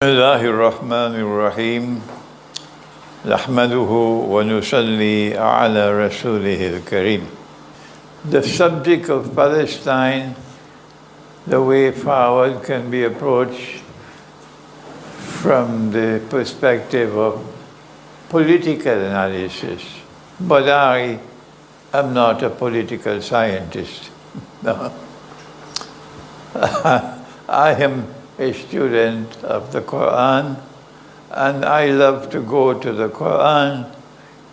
الله الرحمن الرحيم نحمده ونصلي على رسوله الكريم. The subject of Palestine, the way forward can be approached from the perspective of political analysis, but I am not a political scientist. No. I am a student of the Quran, and I love to go to the Quran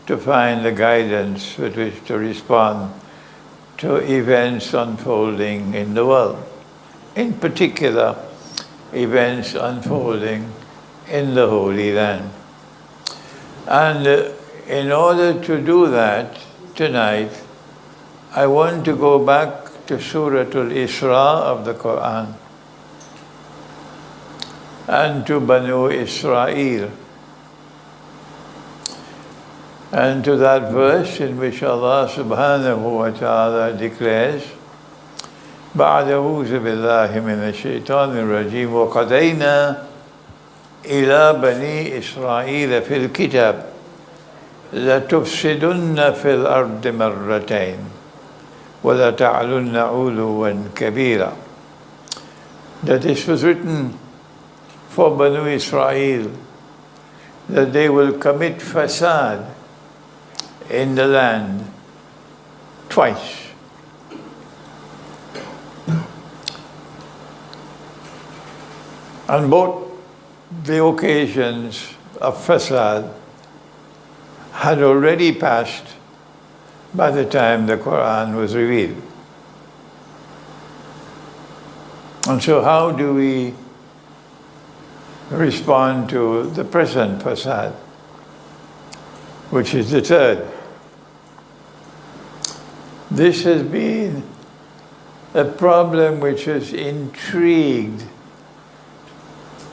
to find the guidance with which to respond to events unfolding in the world, in particular events unfolding in the Holy Land. And in order to do that tonight, I want to go back to Surah Al-Isra of the Quran and to Banu Israel, and to that verse in which Allah subhanahu wa ta'ala declares, بعد أعوذ بالله من الشيطان الرجيم وقضينا إلى بني إسرائيل في الكتاب لتفسدن في الأرض مرتين ولتعلن علوا كبيرا. That this was written for Banu Israel, that they will commit fasad in the land twice. On both the occasions of fasad had already passed by the time the Quran was revealed. And so how do we respond to the present fasad, which is the third? This has been a problem which has intrigued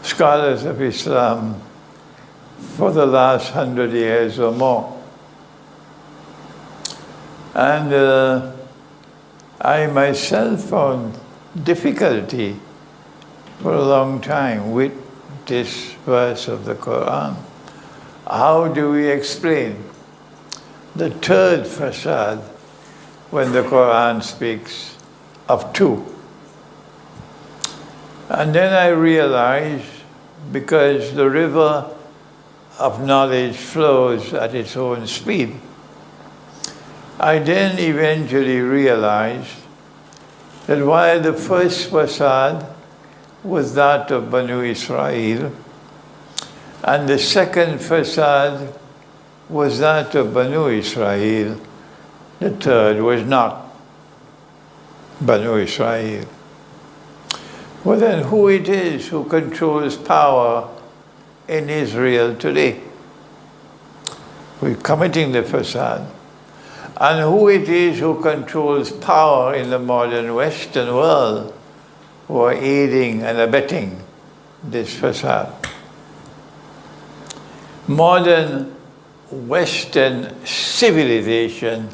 scholars of Islam for the last 100 years or more. And I myself found difficulty for a long time with this verse of the Quran. How do we explain the third fasad when the Quran speaks of two? And then I realized, because the river of knowledge flows at its own speed, I then eventually realized that while the first fasad was that of Banu Israel, and the second fasad was that of Banu Israel, the third was not Banu Israel. Well, then who it is who controls power in Israel today, who is committing the fasad, and who it is who controls power in the modern Western world, who are aiding and abetting this fasad? Modern Western civilization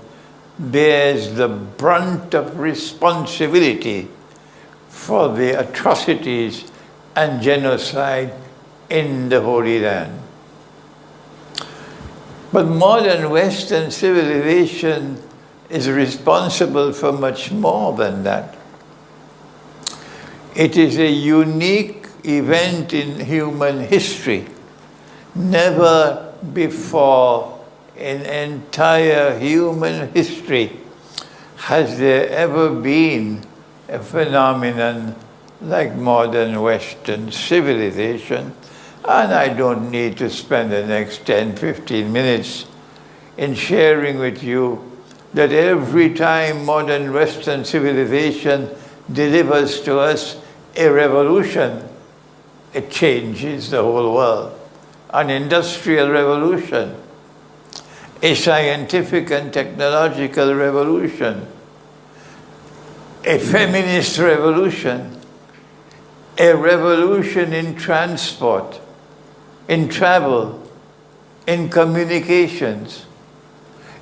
bears the brunt of responsibility for the atrocities and genocide in the Holy Land. But modern Western civilization is responsible for much more than that. It is a unique event in human history. Never before in entire human history has there ever been a phenomenon like modern Western civilization. And I don't need to spend the next 10, 15 minutes in sharing with you that every time modern Western civilization delivers to us a revolution, it changes the whole world. An industrial revolution, a scientific and technological revolution, a feminist revolution, a revolution in transport, in travel, in communications,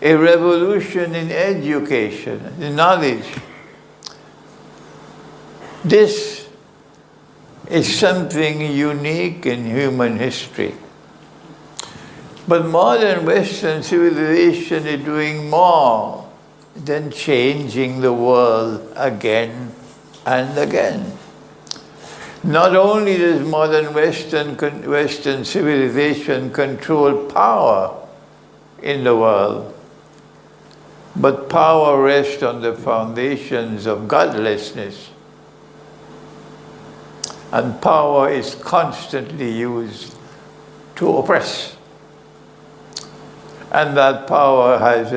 a revolution in education, in knowledge. This is something unique in human history. But modern Western civilization is doing more than changing the world again and again. Not only does modern Western civilization control power in the world, but power rests on the foundations of godlessness. And power is constantly used to oppress. And that power has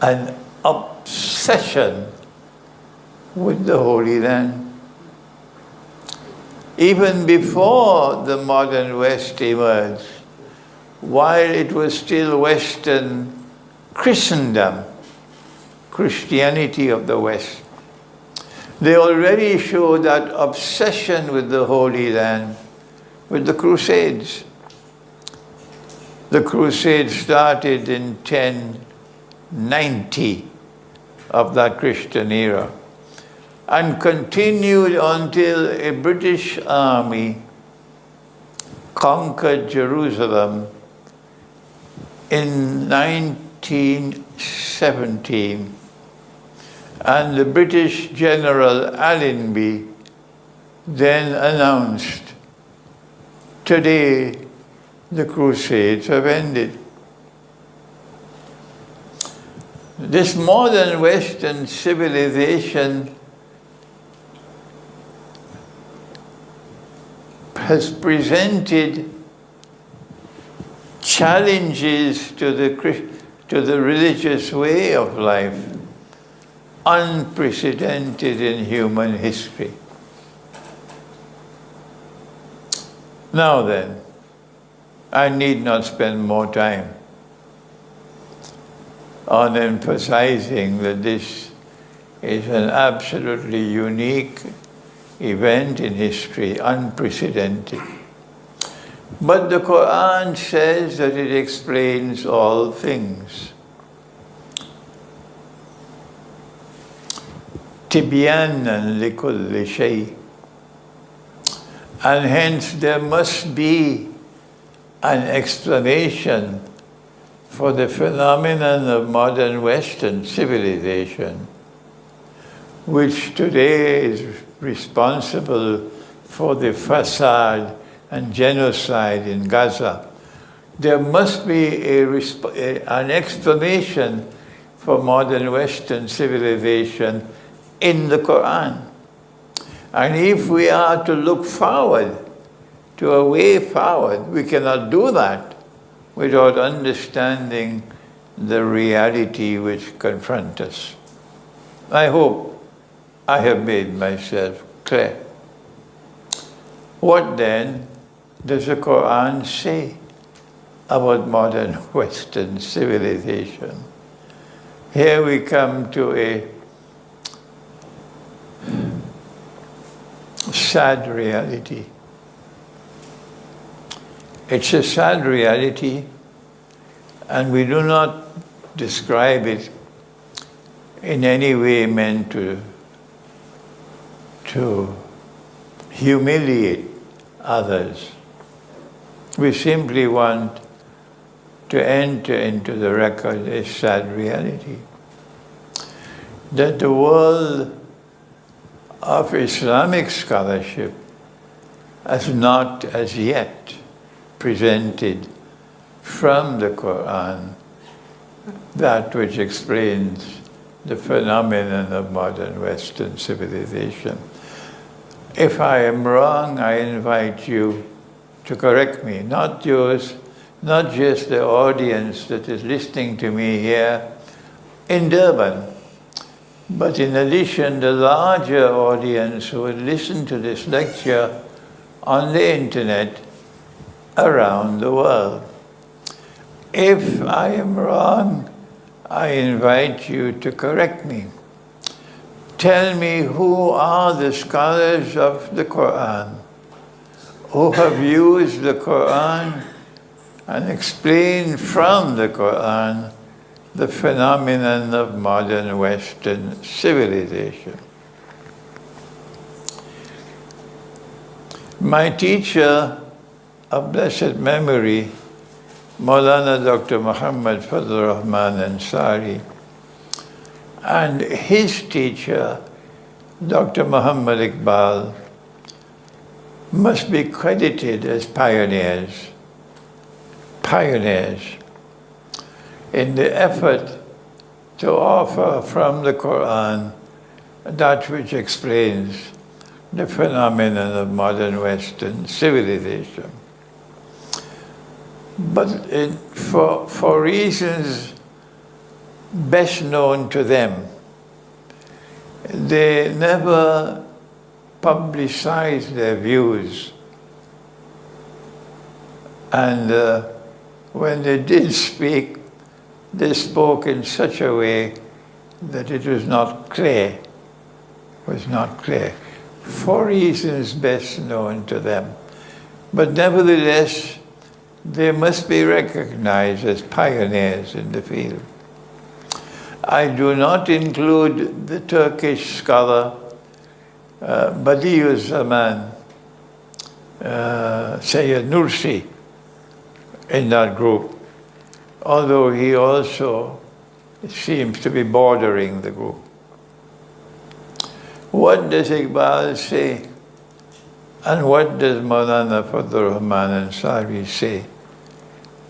an obsession with the Holy Land. Even before the modern West emerged, while it was still Western Christendom, Christianity of the West, they already showed that obsession with the Holy Land with the Crusades. The Crusades started in 1090 of that Christian era and continued until a British army conquered Jerusalem in 1917, and the British General Allenby then announced, "Today the Crusades have ended." This modern Western civilization has presented challenges to the religious way of life unprecedented in human history. Now then, I need not spend more time on emphasizing that this is an absolutely unique event in history, unprecedented. But the Quran says that it explains all things. Tibyanan likulli shay. And hence there must be an explanation for the phenomenon of modern Western civilization, which today is responsible for the facade and genocide in Gaza. There must be an explanation for modern Western civilization in the Quran. And if we are to look forward to a way forward, we cannot do that without understanding the reality which confronts us. I hope I have made myself clear. What then does the Quran say about modern Western civilization? Here we come to a sad reality. It's a sad reality, and we do not describe it in any way meant to humiliate others. We simply want to enter into the record a sad reality that the world of Islamic scholarship has not as yet presented from the Quran that which explains the phenomenon of modern Western civilization. If I am wrong, I invite you to correct me, not just the audience that is listening to me here in Durban, but in addition, the larger audience who would listen to this lecture on the internet around the world. If I am wrong, I invite you to correct me. Tell me, who are the scholars of the Quran who have used the Quran and explained from the Quran the phenomenon of modern Western civilization? My teacher of blessed memory, Maulana Dr. Muhammad Fadl Rahman Ansari, and his teacher, Dr. Muhammad Iqbal, must be credited as pioneers in the effort to offer from the Quran that which explains the phenomenon of modern Western civilization. But for reasons best known to them, they never publicized their views. And when they did speak, they spoke in such a way that it was not clear. For reasons best known to them. But nevertheless, they must be recognized as pioneers in the field. I do not include the Turkish scholar Badiüzzaman Sayyid Nursi in that group, although he also seems to be bordering the group. What does Iqbal say? And what does Maulana Fadl Rahman Ansari say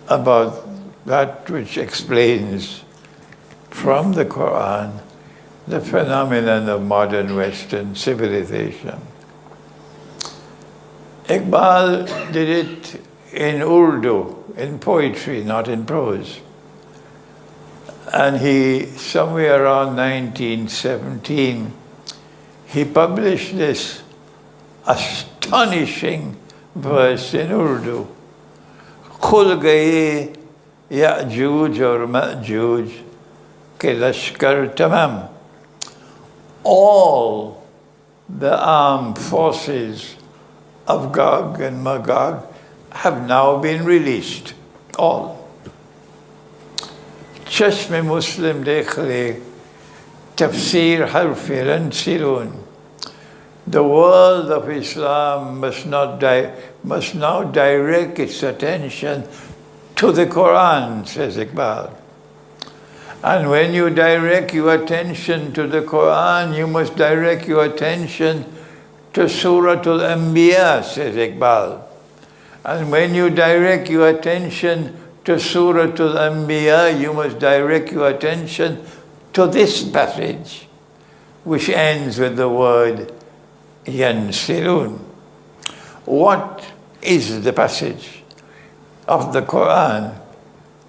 about that which explains from the Quran the phenomenon of modern Western civilization? Iqbal did it in Urdu, in poetry, not in prose. And he, somewhere around 1917, he published this astonishing verse in Urdu. Khul gaye Ya'juj aur Ma'juj ke lashkar tamam. All the armed forces of Gog and Magog have now been released. All. Chashme Muslim dekh le, tafsir harfiran sirun. The world of Islam must now direct its attention to the Quran, says Iqbal. And when you direct your attention to the Quran, you must direct your attention to Surah Al-Anbiya, says Iqbal. And when you direct your attention to Surah Al-Anbiya, you must direct your attention to this passage, which ends with the word Yansirun. What is the passage of the Quran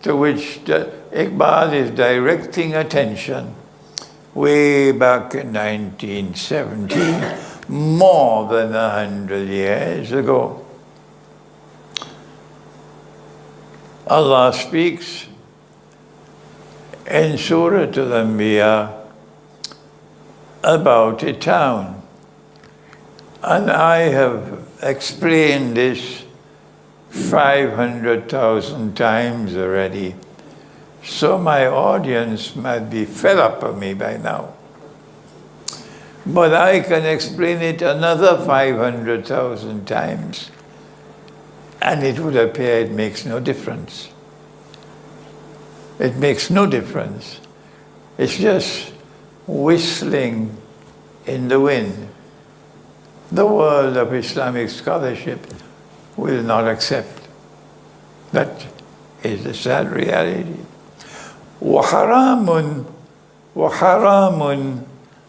to which Iqbal is directing attention way back in 1917, more than 100 years ago? Allah speaks in Surah Al-Anbiya about a town. And I have explained this 500,000 times already, so my audience might be fed up of me by now. But I can explain it another 500,000 times, and it would appear it makes no difference. It makes no difference. It's just whistling in the wind. The world of Islamic scholarship will not accept. That is the sad reality. وَحَرَامٌ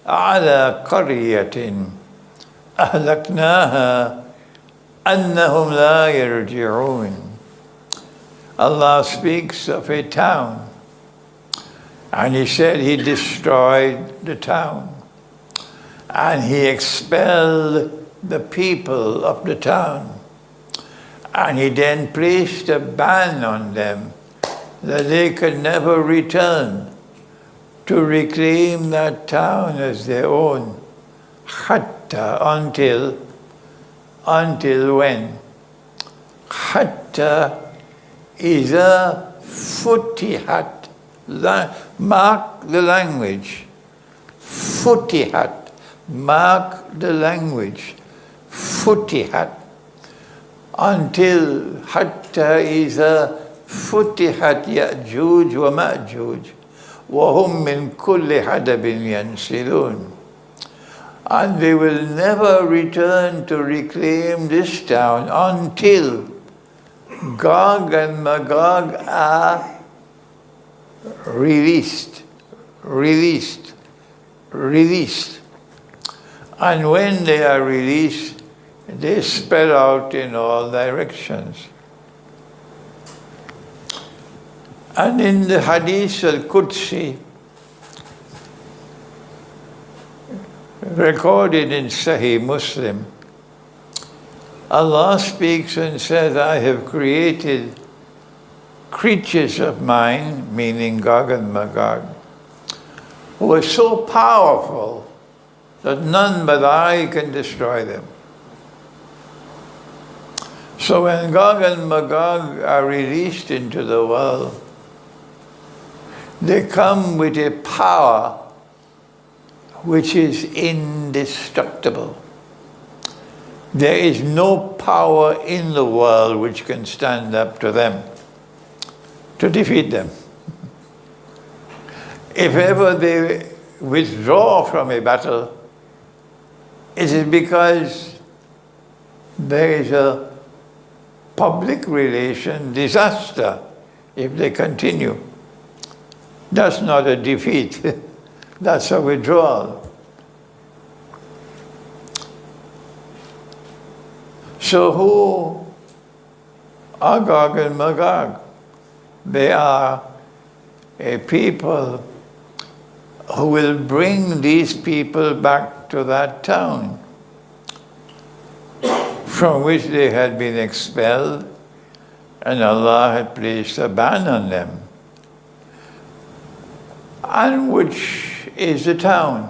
عَلَى قَرْيَةٍ أَهْلَكْنَاهَا أَنَّهُمْ لَا يَرْجِعُونَ. Allah speaks of a town, and He said He destroyed the town. And He expelled the people of the town. And He then placed a ban on them that they could never return to reclaim that town as their own. Hatta, until when? Hatta iza futihat. Mark the language. Futihat. Mark the language. Futihat. until حتى إذا فتحت يأجوج ومأجوج وهم من كل حدب ينسلون. And they will never return to reclaim this town until Gog and Magog are released. And when they are released, they spread out in all directions. And in the Hadith al-Qudsi, recorded in Sahih Muslim, Allah speaks and says, I have created creatures of mine, meaning Gog and Magog, who are so powerful that none but I can destroy them. So when Gog and Magog are released into the world, they come with a power which is indestructible. There is no power in the world which can stand up to them, to defeat them. If ever they withdraw from a battle, it is because there is a public relation disaster if they continue. That's not a defeat. That's a withdrawal. So who are Gog and Magog? They are a people who will bring these people back to that town from which they had been expelled, and Allah had placed a ban on them, and which is the town.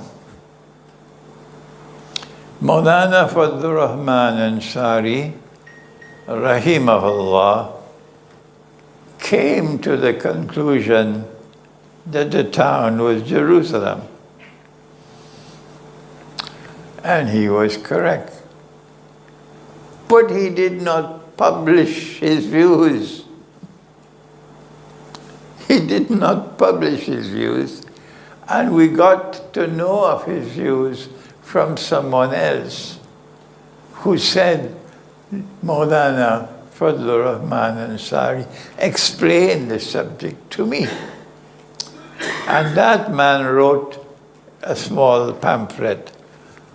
Maulana Fadlur Rahman Ansari, rahimahullah, came to the conclusion that the town was Jerusalem. And he was correct. But he did not publish his views. He did not publish his views. And we got to know of his views from someone else who said, Maulana Fadlur Rahman Ansari explained the subject to me. And that man wrote a small pamphlet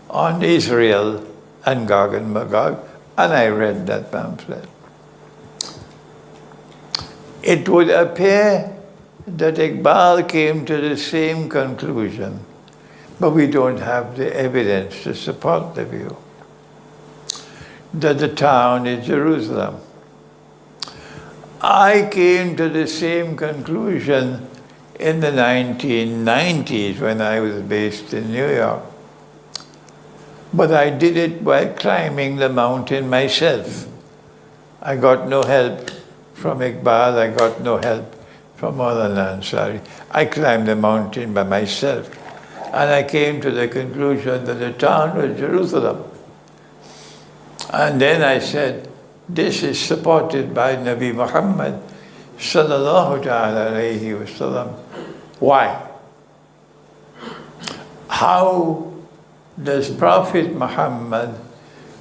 on Israel and Gog and Magog, and I read that pamphlet. It would appear that Iqbal came to the same conclusion, but we don't have the evidence to support the view that the town is Jerusalem. I came to the same conclusion in the 1990s when I was based in New York. But I did it by climbing the mountain myself. I got no help from Iqbal, I got no help from Maulana Ansari. I climbed the mountain by myself. And I came to the conclusion that the town was Jerusalem. And then I said, this is supported by Nabi Muhammad sallallahu ta'ala alayhi wa sallam. Why? How does Prophet Muhammad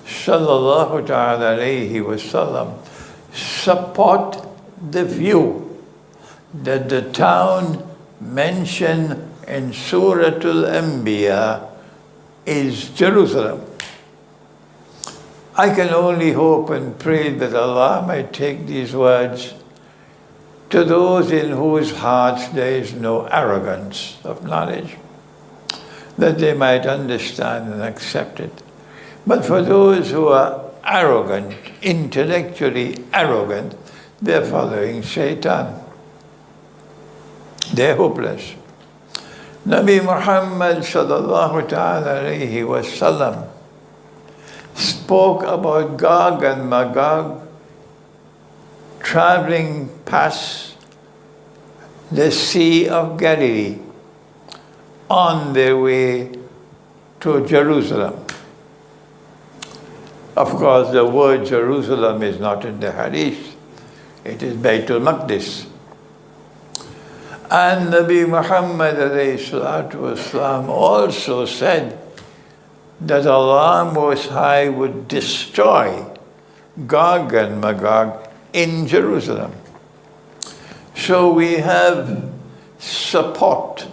sallallahu ta'ala alayhi wa sallam support the view that the town mentioned in Suratul Anbiya is Jerusalem? I can only hope and pray that Allah might take these words to those in whose hearts there is no arrogance of knowledge, that they might understand and accept it. But for those who are arrogant, intellectually arrogant, they're following Shaitan. They're hopeless. Nabi Muhammad sallallahu ta'ala alayhi wa sallam spoke about Gog and Magog traveling past the Sea of Galilee on their way to Jerusalem. Of course, the word Jerusalem is not in the Hadith. It is Baytul Maqdis. And Nabi Muhammad ﷺ also said that Allah Most High would destroy Gog and Magog in Jerusalem. So we have support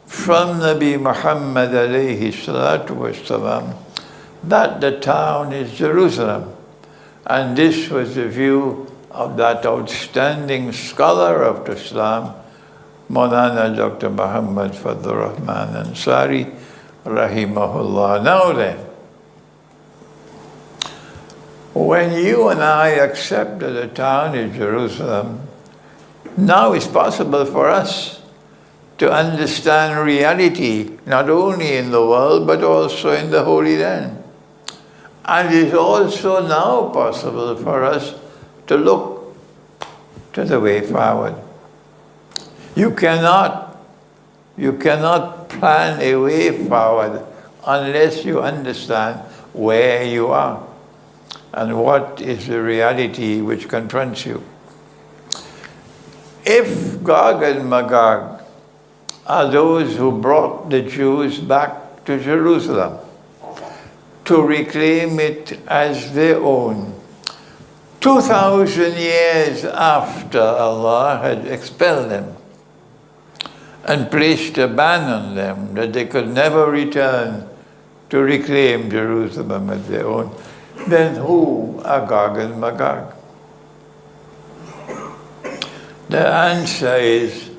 from Nabi Muhammad ﷺ that the town is Jerusalem. And this was the view of that outstanding scholar of Islam, Maulana Dr. Muhammad Fadlur Rahman Ansari, rahimahullah. Now then, when you and I accept that the town is Jerusalem, now it's possible for us to understand reality, not only in the world, but also in the Holy Land. And it's also now possible for us to look to the way forward. You cannot plan a way forward unless you understand where you are and what is the reality which confronts you. If Gog and Magog are those who brought the Jews back to Jerusalem to reclaim it as their own, 2,000 years after Allah had expelled them and placed a ban on them that they could never return to reclaim Jerusalem as their own, then who are Gog and Magog? The answer is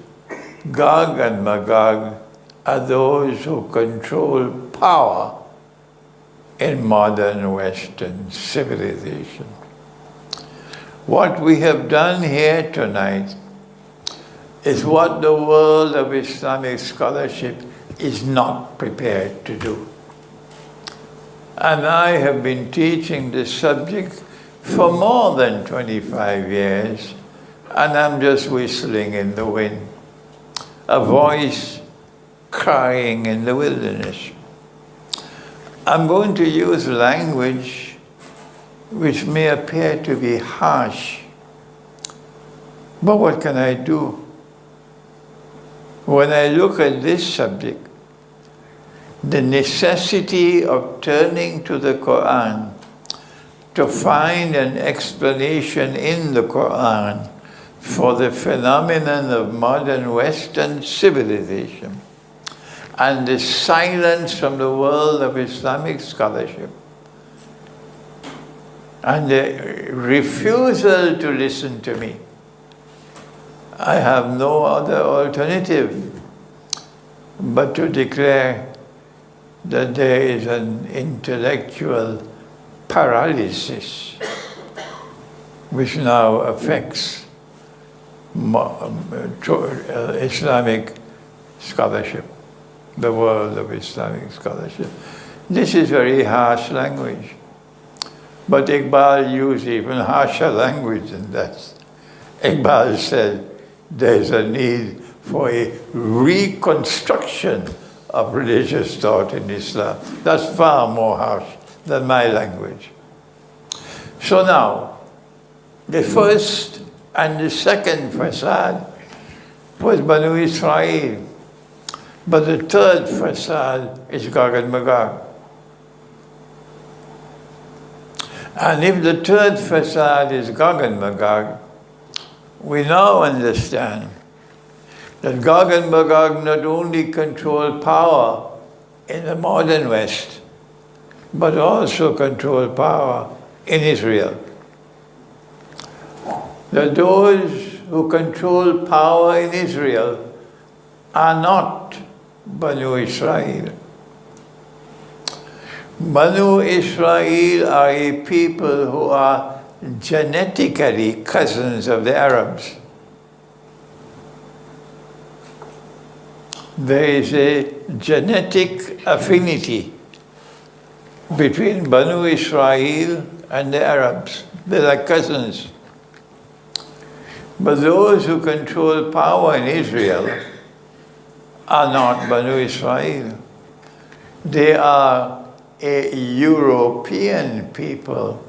Gog and Magog are those who control power in modern Western civilization. What we have done here tonight is what the world of Islamic scholarship is not prepared to do. And I have been teaching this subject for more than 25 years, and I'm just whistling in the wind, a voice crying in the wilderness. I'm going to use language which may appear to be harsh, but what can I do? When I look at this subject, the necessity of turning to the Quran to find an explanation in the Quran for the phenomenon of modern Western civilization and the silence from the world of Islamic scholarship and the refusal to listen to me, I have no other alternative but to declare that there is an intellectual paralysis which now affects Islamic scholarship, the world of Islamic scholarship. This is very harsh language, but Iqbal used even harsher language than that. Iqbal said there's a need for a reconstruction of religious thought in Islam. That's far more harsh than my language. So now, the first and the second fasad was Banu Israel. But the third fasad is Gog and Magog. And if the third fasad is Gog and Magog, we now understand that Gog and Magog not only control power in the modern West, but also control power in Israel. That those who control power in Israel are not Banu Israel. Banu Israel are a people who are genetically cousins of the Arabs. There is a genetic affinity between Banu Israel and the Arabs. They're like cousins. But those who control power in Israel are not Banu Israel. They are a European people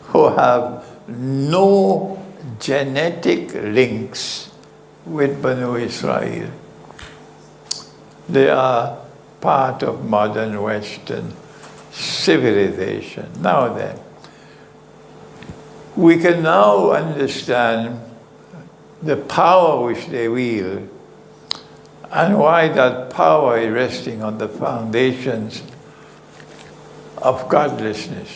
who have no genetic links with Banu Israel. They are part of modern Western civilization. Now then, we can now understand the power which they wield and why that power is resting on the foundations of godlessness.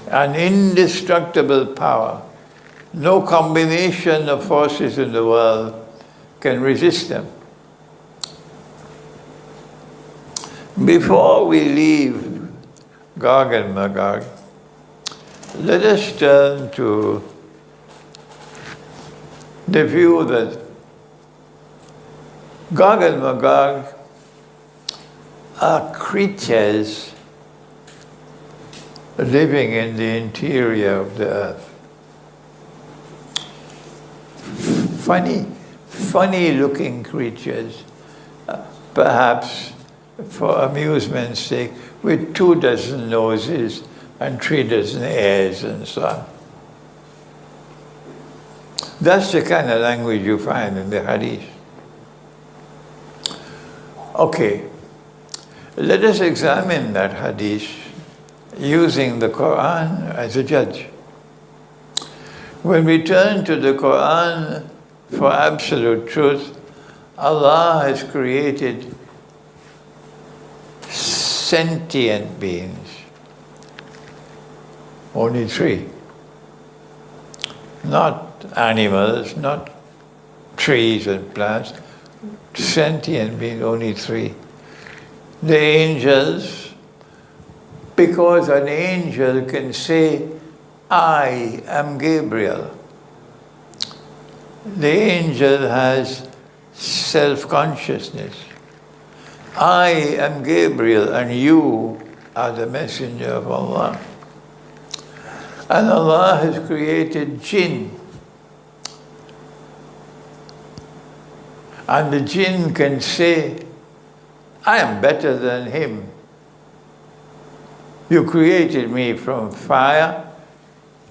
An indestructible power. No combination of forces in the world can resist them. Before we leave Gog and Magog, let us turn to the view that Gog and Magog are creatures living in the interior of the earth. Funny looking creatures, perhaps for amusement's sake, with 24 noses and 3 ears and so on. That's the kind of language you find in the Hadith. Okay, let us examine that Hadith using the Quran as a judge. When we turn to the Quran for absolute truth, Allah has created sentient beings. Only 3. Not animals, not trees and plants. Sentient beings, only 3. The angels, because an angel can say, I am Gabriel. The angel has self-consciousness. I am Gabriel and you are the messenger of Allah. And Allah has created jinn. And the jinn can say, I am better than him. You created me from fire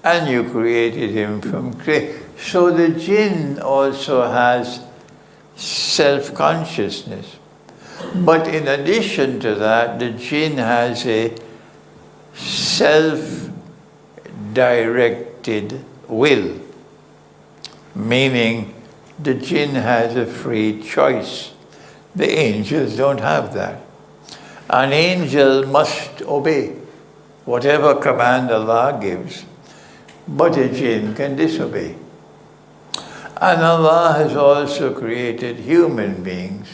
and you created him from clay. So the jinn also has self-consciousness. But in addition to that, the jinn has a self-directed will, meaning the jinn has a free choice. The angels don't have that. An angel must obey whatever command Allah gives, but a jinn can disobey. And Allah has also created human beings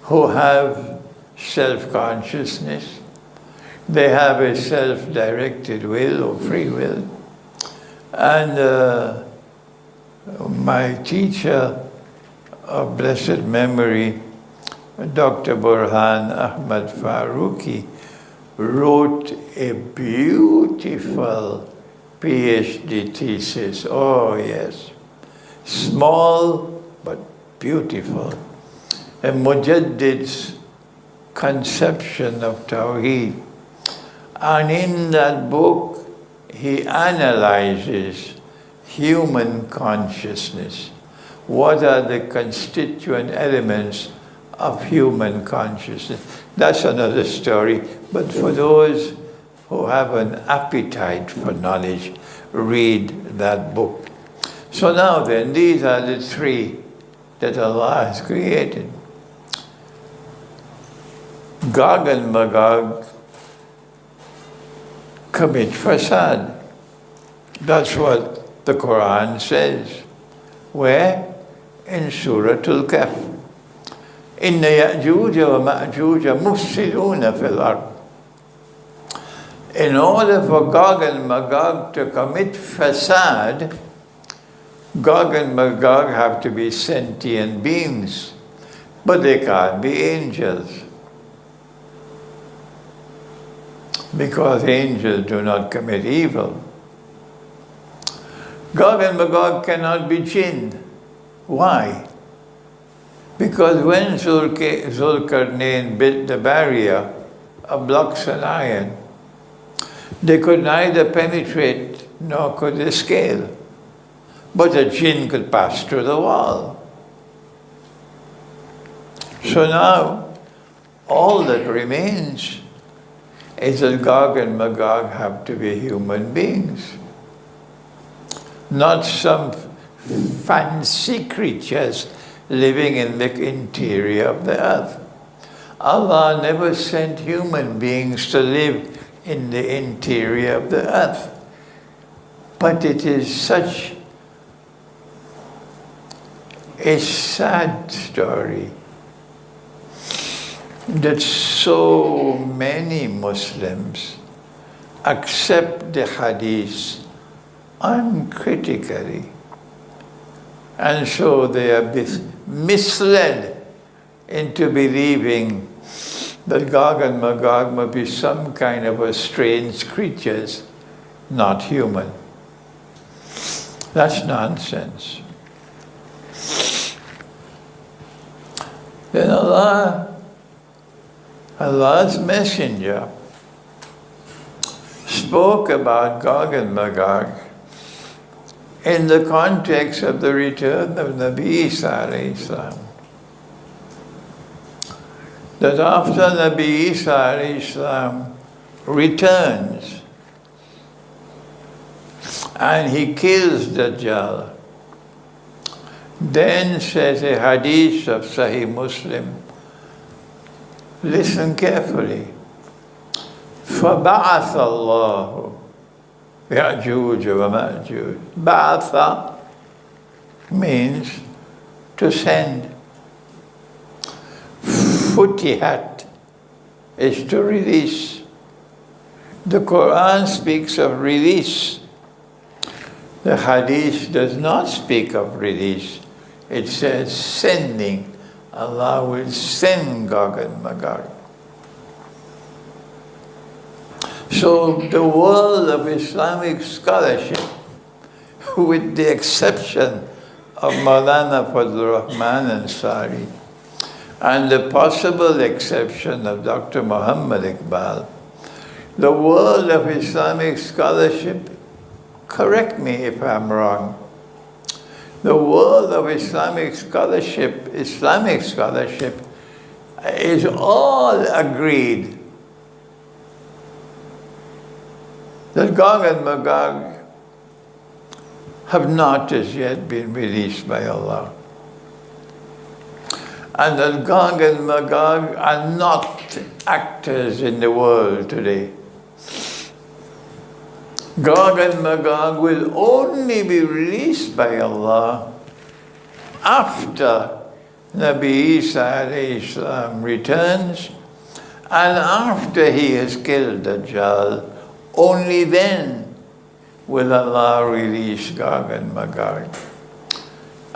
who have self-consciousness. They have a self-directed will or free will. And my teacher of blessed memory, Dr. Burhan Ahmad Farooqi, wrote a beautiful PhD thesis. Oh yes, small but beautiful. A Mujaddid's conception of Tawheed. And in that book, he analyzes human consciousness. What are the constituent elements of human consciousness? That's another story, but for those who have an appetite for knowledge, read that book. So now then, these are the 3 that Allah has created. Gog and Magog commit fasad. That's what the Quran says. Where? In Surah Al-Kahf. Inna Ya'juja wa Ma'juja mufsiduna fil ard. In order for Gog and Magog to commit fasad, Gog and Magog have to be sentient beings, but they can't be angels, because angels do not commit evil. Gog and Magog cannot be jinn. Why? Because when Zulkarnain built the barrier of blocks and iron. They could neither penetrate nor could they scale. But a jinn could pass through the wall. So now, all that remains is that Gog and Magog have to be human beings. Not some fancy creatures living in the interior of the earth. Allah never sent human beings to live in the interior of the earth. But it is such a sad story that so many Muslims accept the hadith uncritically. And so they are misled into believing that Gog and Magog must be some kind of a strange creatures, not human. That's nonsense. Then Allah's messenger spoke about Gog and Magog in the context of the return of Nabi Isa alayhi salam. That after Nabi Isa alayhi salam returns and he kills Dajjal, then says a hadith of Sahih Muslim, listen carefully, فَبَعَثَ اللَّهُ يَأْجُوجَ وَمَأْجُوجَ. Ba'atha means to send. Futihat is to release. The Quran speaks of release. The hadith does not speak of release. It says sending. Allah will send Gog and Magog. So the world of Islamic scholarship, with the exception of Maulana Fazlur Rahman Ansari, and the possible exception of Dr. Muhammad Iqbal, the world of Islamic scholarship, correct me if I'm wrong, the world of Islamic scholarship is all agreed that Gog and Magog have not as yet been released by Allah. And that Gog and Magog are not actors in the world today. Gog and Magog will only be released by Allah after Nabi Isa alayhi salam returns and after he has killed Dajjal. Only then will Allah release Gog and Magog.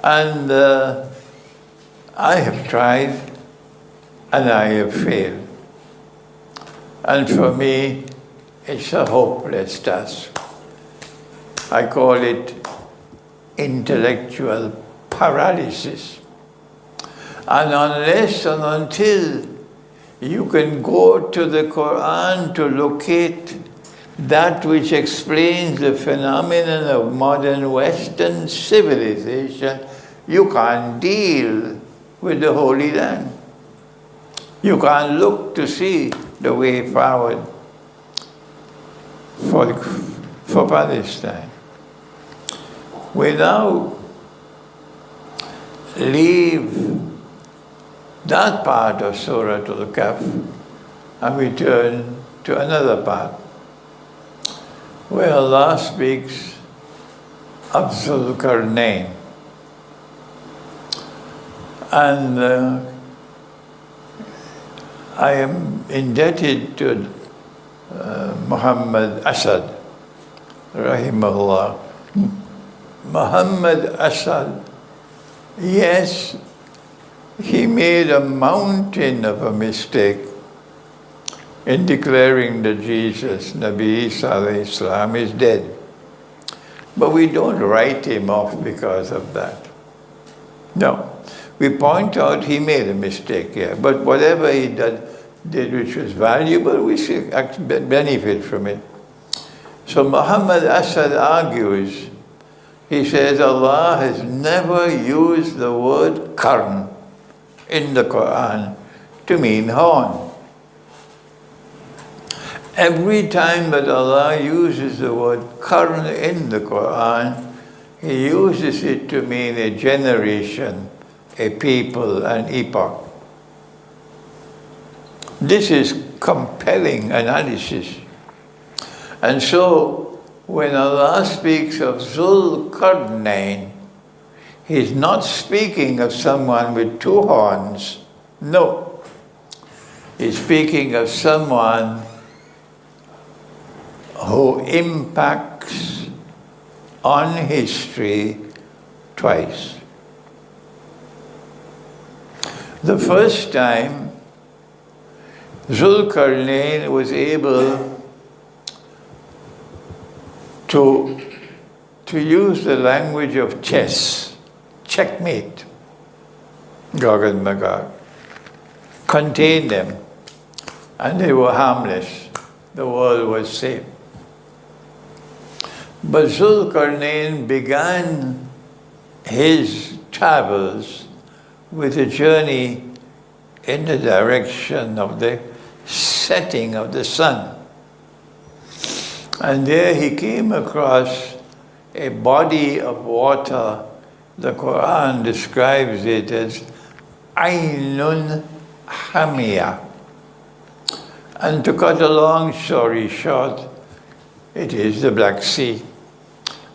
And I have tried and I have failed. And for me, it's a hopeless task. I call it intellectual paralysis. And unless and until you can go to the Quran to locate that which explains the phenomenon of modern Western civilization, you can't deal with the Holy Land. You can't look to see the way forward for Palestine. We now leave that part of Surah Al-Kahf and we turn to another part where Allah speaks of Zulkarnain. And I am indebted to Muhammad Asad, rahimahullah. Muhammad Asad, yes, he made a mountain of a mistake in declaring that Jesus, Nabi Isa alayhi salam, is dead. But we don't write him off because of that. No. We point out he made a mistake here, but whatever he did, did which was valuable, we should benefit from it. So Muhammad Asad argues, he says Allah has never used the word khairan in the Quran to mean horn. Every time that Allah uses the word khairan in the Quran, He uses it to mean a generation, a people, an epoch. This is compelling analysis. And so, when Allah speaks of Zul Qarnayn, He's not speaking of someone with two horns. No. He's speaking of someone who impacts on history twice. The first time, Zulkarnain was able to use the language of chess, checkmate, Gog and Magog, contain them, and they were harmless. The world was safe. But Zulkarnain began his travels with a journey in the direction of the setting of the sun. And there he came across a body of water. The Quran describes it as Ainun Hamia. And to cut a long story short, it is the Black Sea.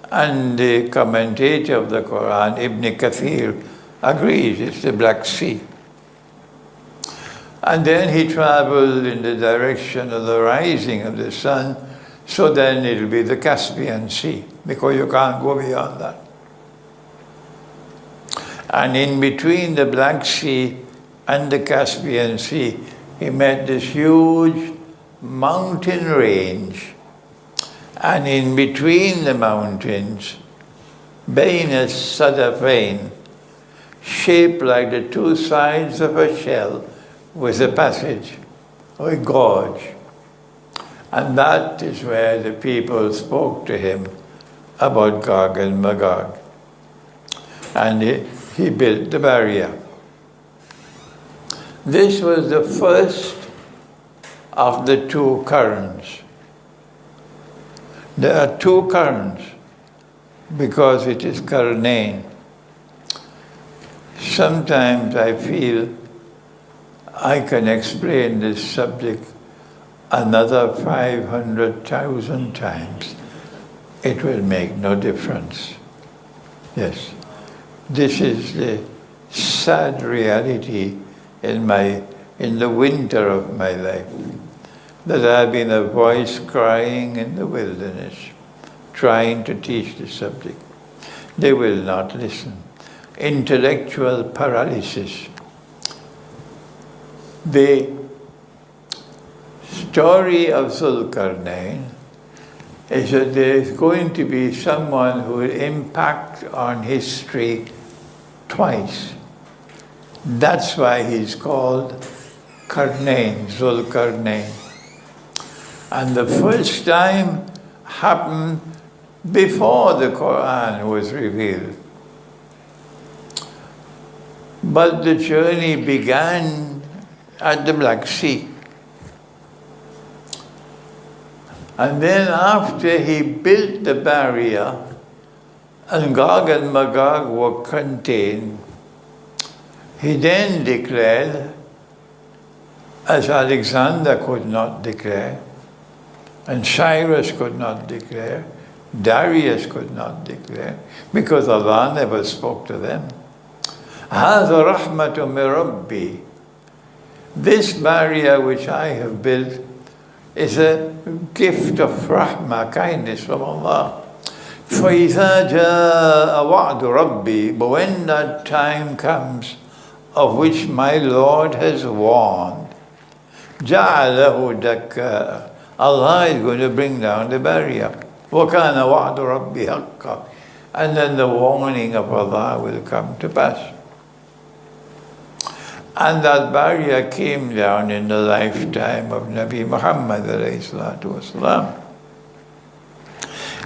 And the commentator of the Quran, Ibn Kathir, agrees it's the Black Sea. And then he traveled in the direction of the rising of the sun, so then it'll be the Caspian Sea, because you can't go beyond that. And in between the Black Sea and the Caspian Sea, he met this huge mountain range. And in between the mountains, Bain Sadafain, shaped like the two sides of a shell, was a passage, or a gorge. And that is where the people spoke to him about Gog and Magog. And he built the barrier. This was the first of the two currents. There are two currents because it is Qarnayn. Sometimes I feel I can explain this subject another 500,000 times. It will make no difference. Yes. This is the sad reality in the winter of my life, that I've been a voice crying in the wilderness, trying to teach the subject. They will not listen. Intellectual paralysis. The story of Zulkarnain is that there is going to be someone who will impact on history twice. That's why he's called Qarnayn, Zulkarnain. And the first time happened before the Quran was revealed. But the journey began at the Black Sea. And then after he built the barrier and Gog and Magog were contained, he then declared, as Alexander could not declare, and Cyrus could not declare, Darius could not declare, because Allah never spoke to them. هَذَا رَحْمَةٌ مِّن رَبِّي. This barrier which I have built is a gift of rahmah, kindness from Allah. فَإِذَا جَاءَ وَعْدُ رَبِّي. But when that time comes, of which my Lord has warned, جَعَلَهُ دَكَّاءَ. Allah is going to bring down the barrier. وَكَانَ وَعْدُ رَبِّي حَقًّا. And then the warning of Allah will come to pass. And that barrier came down in the lifetime of Nabi Muhammad alayhi salatu wasalam.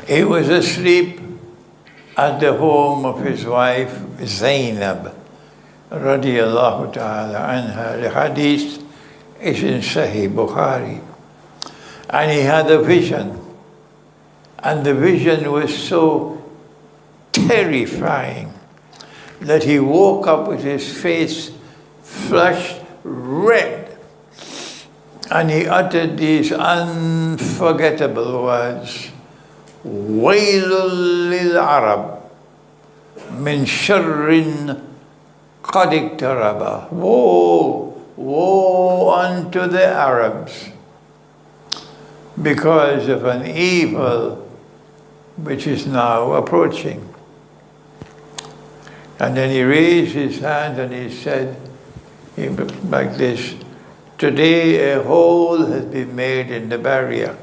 He was asleep at the home of his wife Zainab radiyallahu ta'ala anha. The hadith is in Sahih Bukhari. And he had a vision. And the vision was so terrifying that he woke up with his face flushed red. And he uttered these unforgettable words. وَيْلٌ لِلْعَرَبِ مِنْ شَرٍّ قَدْ اقْتَرَبَ. Woe, woe unto the Arabs because of an evil which is now approaching. And then he raised his hand and he said, like this, today a hole has been made in the barrier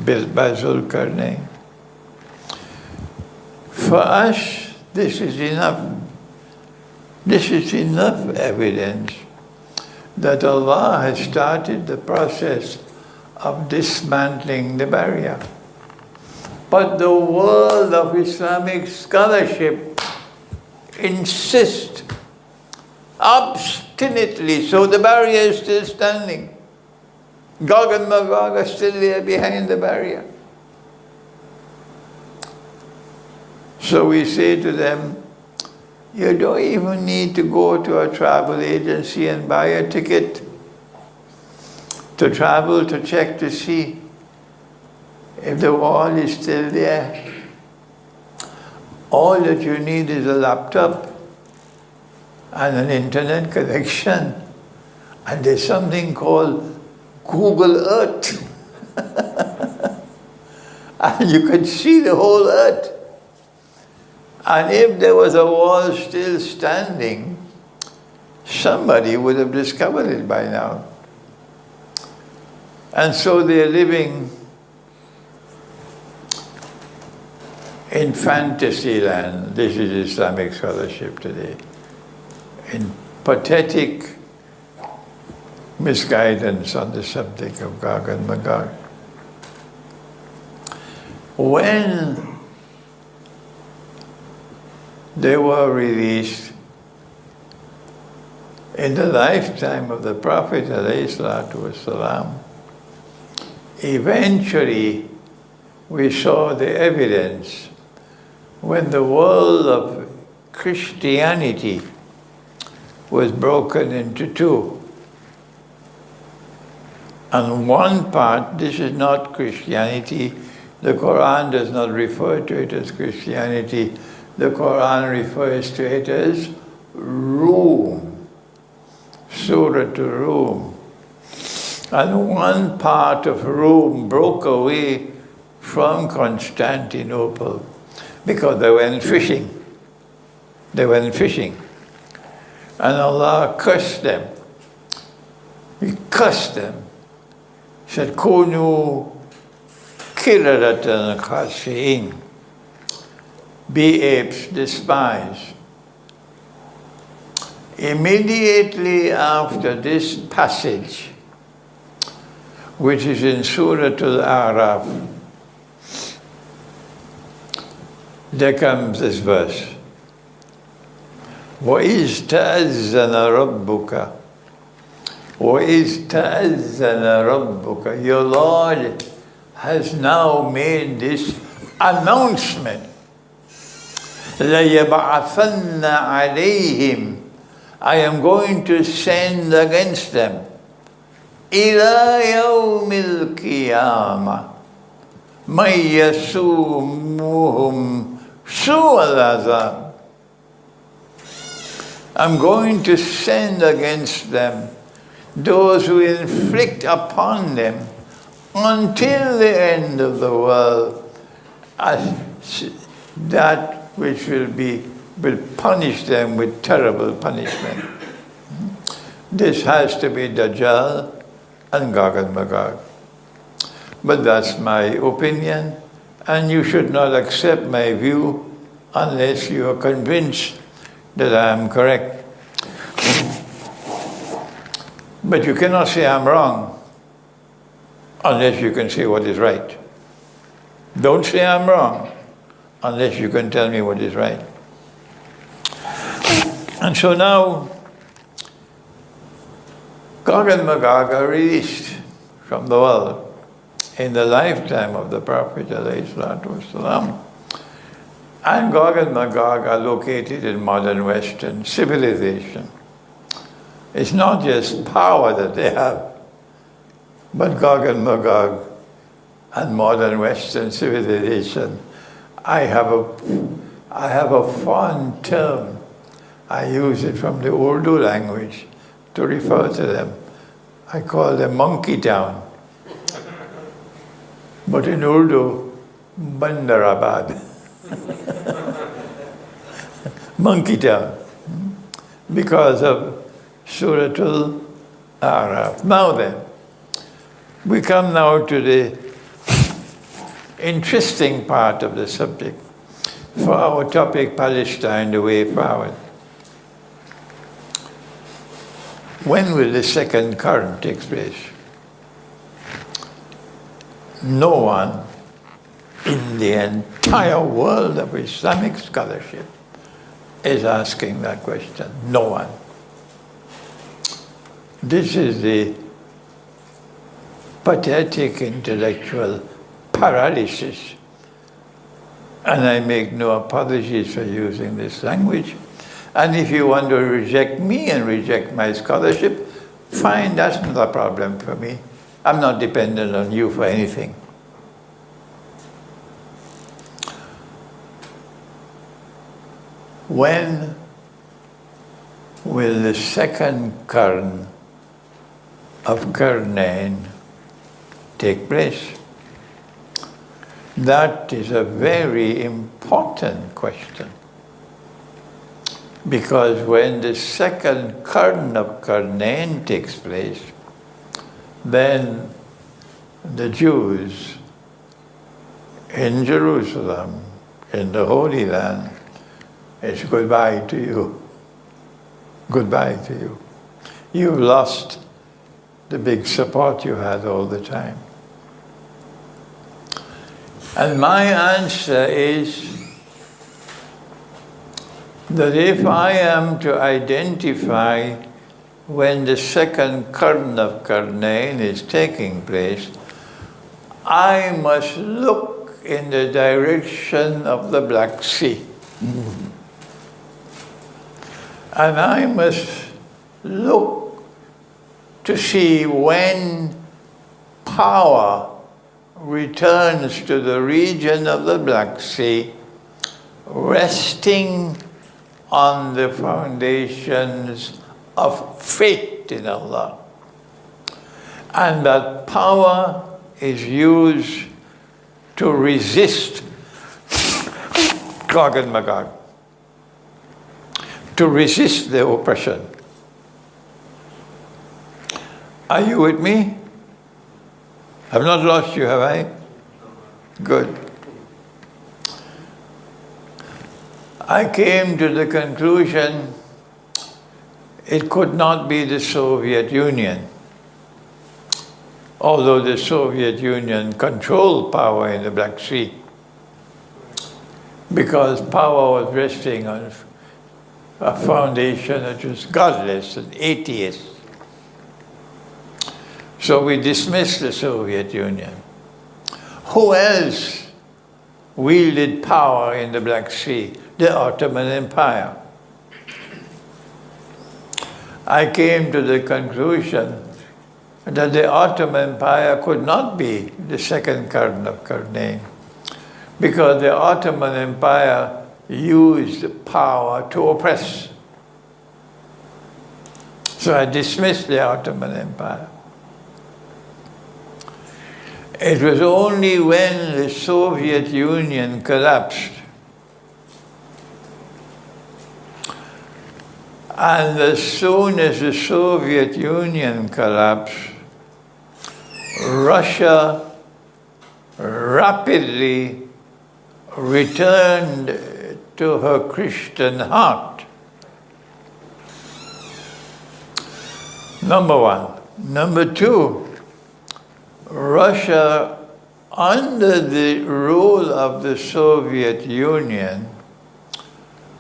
built by Zulkarnain. For us, this is enough. This is enough evidence that Allah has started the process of dismantling the barrier. But the world of Islamic scholarship insists obstinately, so the barrier is still standing. Gog and Magog are still there behind the barrier. So we say to them, you don't even need to go to a travel agency and buy a ticket to travel to check to see if the wall is still there. All that you need is a laptop and an internet connection. And there's something called Google Earth. And you can see the whole earth. And if there was a wall still standing, somebody would have discovered it by now. And so they're living in fantasy land. This is Islamic scholarship today. In pathetic misguidance on the subject of Gog and Magog. When they were released in the lifetime of the Prophet ﷺ, eventually we saw the evidence when the world of Christianity was broken into two. And one part, this is not Christianity. The Quran does not refer to it as Christianity. The Quran refers to it as Rome, Surah to Rome. And one part of Rome broke away from Constantinople because they went fishing. They went fishing. And Allah cursed them. He cursed them. He said, Kunu kiradatan khasi'in. Be apes, despise. Immediately after this passage, which is in Surah Al-A'raf, there comes this verse. وَإِذْ تَأَذَّنَ رَبُّكَ وَإِذْ تَأَذَّنَ رَبُّكَ. Your Lord has now made this announcement. لَيَبْعَثَنَّ عَلَيْهِمْ. I am going to send against them إِلَى يَوْمِ الْقِيَامَةِ مَنْ يَسُومُهُمْ سُوءَ الْعَذَابِ. I'm going to send against them those who inflict upon them until the end of the world as that which will punish them with terrible punishment. This has to be Dajjal and Gog and Magog. But that's my opinion, and you should not accept my view unless you are convinced that I am correct. But you cannot say I'm wrong unless you can say what is right. Don't say I'm wrong unless you can tell me what is right. And so now, Gog and Magog are released from the world in the lifetime of the Prophet ﷺ. And Gog and Magog are located in modern Western civilization. It's not just power that they have, but Gog and Magog and modern Western civilization. I have a fond term. I use it from the Urdu language to refer to them. I call them Monkey Town. But in Urdu, Bandarabad. Monkey Town. Because of Suratul Araf. Now then, we come now to the interesting part of the subject for our topic, Palestine, the way forward. When will the second current take place? No one in the entire world of Islamic scholarship is asking that question. No one. This is the pathetic intellectual paralysis. And I make no apologies for using this language. And if you want to reject me and reject my scholarship, fine, that's not a problem for me. I'm not dependent on you for anything. When will the second Qarn of Qarnayn take place? That is a very important question. Because when the second Qarn of Qarnayn takes place, then the Jews in Jerusalem, in the Holy Land, it's goodbye to you. Goodbye to you. You've lost the big support you had all the time. And my answer is that if I am to identify when the second Qarn of Qarnayn is taking place, I must look in the direction of the Black Sea. And I must look to see when power returns to the region of the Black Sea, resting on the foundations of faith in Allah. And that power is used to resist Gog and Magog, to resist the oppression. Are you with me? I've not lost you, have I? Good. I came to the conclusion it could not be the Soviet Union, although the Soviet Union controlled power in the Black Sea, because power was resting on a foundation that was godless and atheist. So we dismissed the Soviet Union. Who else wielded power in the Black Sea? The Ottoman Empire. I came to the conclusion that the Ottoman Empire could not be the second Qarn of Qarnayn, because the Ottoman Empire used power to oppress. So I dismissed the Ottoman Empire. It was only when the Soviet Union collapsed, and as soon as the Soviet Union collapsed, Russia rapidly returned to her Christian heart. Number one. Number two, Russia, under the rule of the Soviet Union,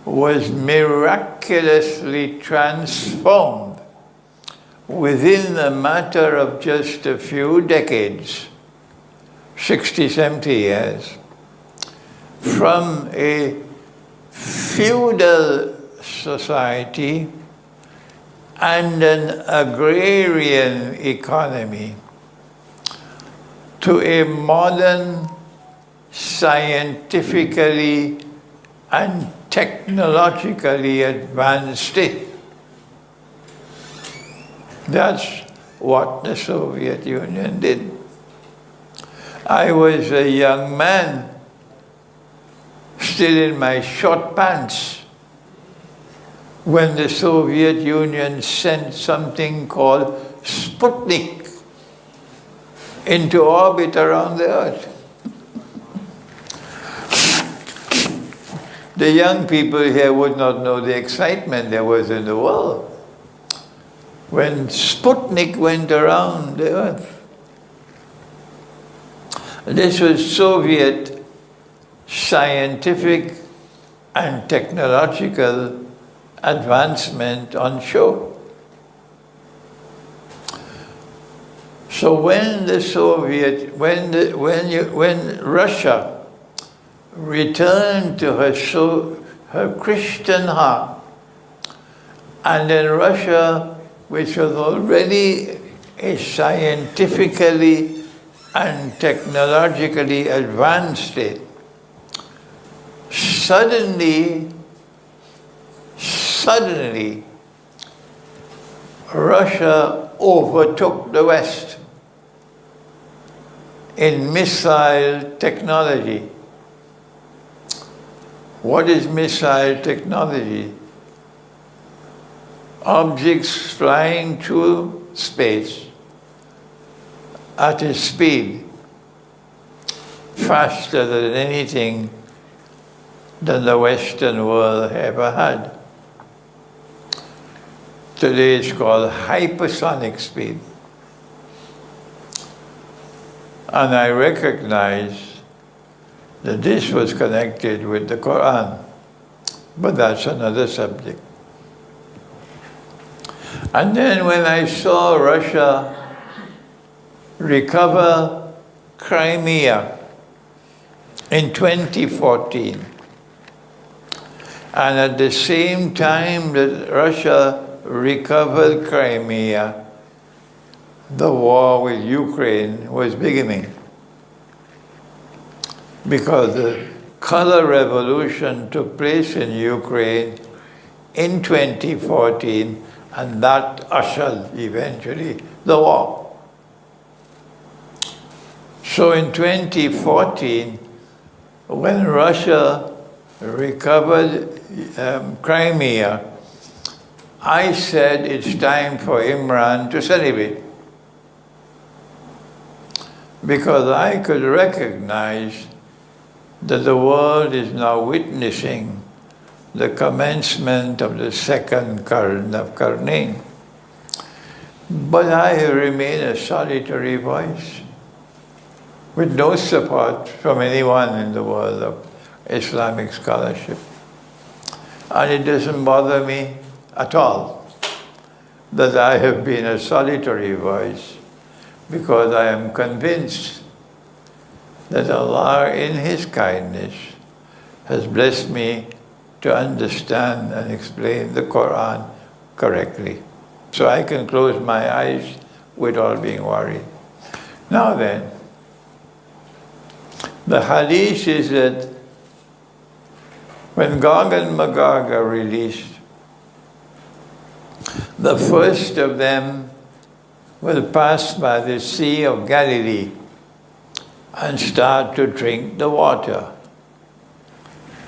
was miraculously transformed within a matter of just a few decades, 60, 70 years, from a feudal society and an agrarian economy to a modern, scientifically and technologically advanced state. That's what the Soviet Union did. I was a young man, still in my short pants, when the Soviet Union sent something called Sputnik into orbit around the Earth. The young people here would not know the excitement there was in the world when Sputnik went around the Earth. This was Soviet scientific and technological advancement on show. So when the Soviet, when Russia returned to her Christian heart, and then Russia, which was already a scientifically and technologically advanced state, suddenly, Russia overtook the West in missile technology. What is missile technology? Objects flying through space at a speed faster than anything than the Western world ever had. Today it's called hypersonic speed. And I recognize that this was connected with the Quran, but that's another subject. And then when I saw Russia recover Crimea in 2014, and at the same time that Russia recovered Crimea, the war with Ukraine was beginning, because the color revolution took place in Ukraine in 2014, and that ushered eventually the war. So in 2014, when Russia recovered Crimea, I said it's time for Imran to celebrate, because I could recognize that the world is now witnessing the commencement of the second khairan of khairan. But I remain a solitary voice with no support from anyone in the world of Islamic scholarship. And it doesn't bother me at all that I have been a solitary voice, because I am convinced that Allah in His kindness has blessed me to understand and explain the Quran correctly. So I can close my eyes without being worried. Now then, the hadith is that when Gog and Magog are released, the first of them will pass by the Sea of Galilee and start to drink the water.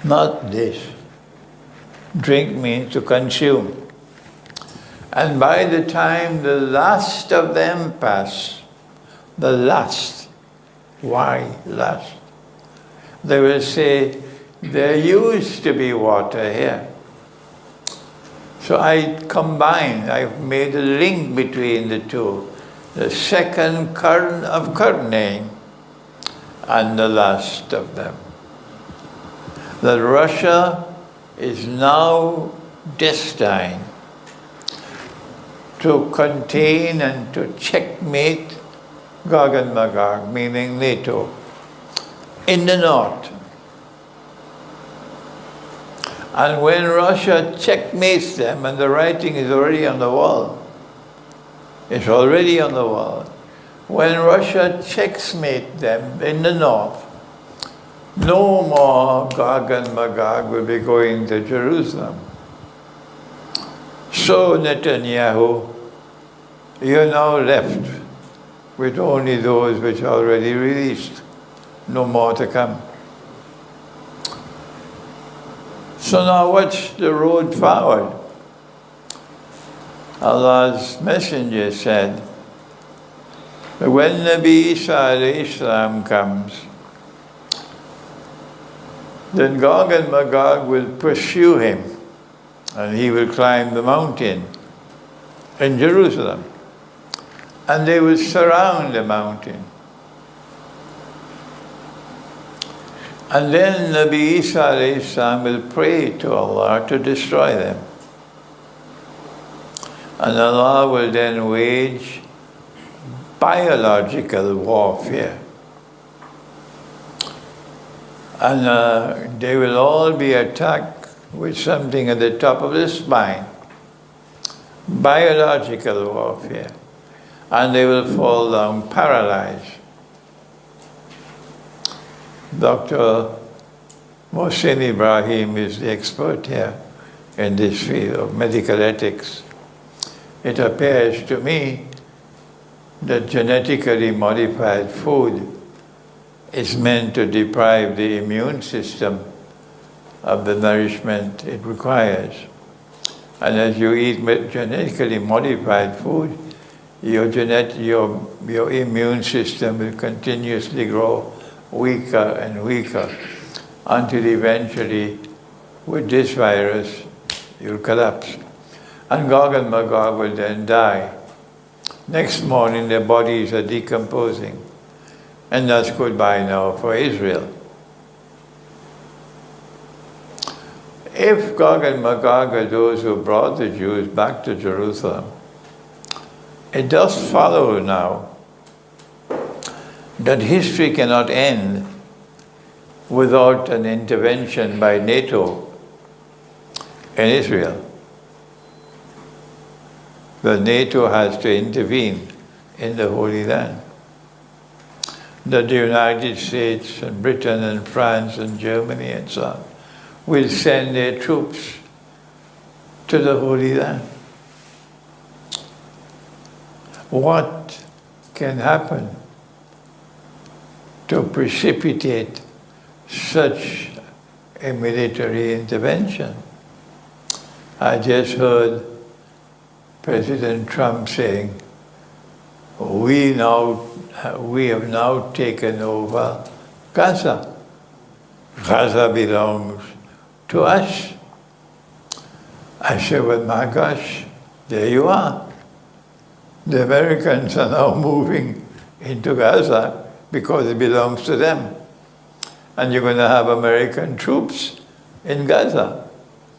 Not this. Drink means to consume. And by the time the last of them pass, the last, why last? They will say, there used to be water here. So I've made a link between the two. the second khairan of khairan, and the last of them. That Russia is now destined to contain and to checkmate Gog and Magog, meaning NATO, in the north. And when Russia checkmates them, and the writing is already on the wall, it's already on the wall. When Russia checkmates them in the north, no more Gog and Magog will be going to Jerusalem. So Netanyahu, you're now left with only those which are already released, no more to come. So now what's the road forward? Allah's Messenger said, when Nabi Isa alayhi salam comes, then Gog and Magog will pursue him, and he will climb the mountain in Jerusalem, and they will surround the mountain. And then Nabi Isa alayhi salam will pray to Allah to destroy them. And Allah will then wage biological warfare. And they will all be attacked with something at the top of the spine. Biological warfare. And they will fall down paralyzed. Dr. Mohsen Ibrahim is the expert here in this field of medical ethics. It appears to me that genetically modified food is meant to deprive the immune system of the nourishment it requires. And as you eat genetically modified food, your immune system will continuously grow weaker and weaker until eventually, with this virus, you'll collapse. And Gog and Magog will then die. Next morning, their bodies are decomposing. And that's goodbye now for Israel. If Gog and Magog are those who brought the Jews back to Jerusalem, it does follow now that history cannot end without an intervention by NATO in Israel. That NATO has to intervene in the Holy Land. That the United States and Britain and France and Germany and so on will send their troops to the Holy Land. What can happen to precipitate such a military intervention? I just heard President Trump saying, we have now taken over Gaza. Gaza belongs to us. I said, well, my gosh, there you are. The Americans are now moving into Gaza because it belongs to them. And you're going to have American troops in Gaza.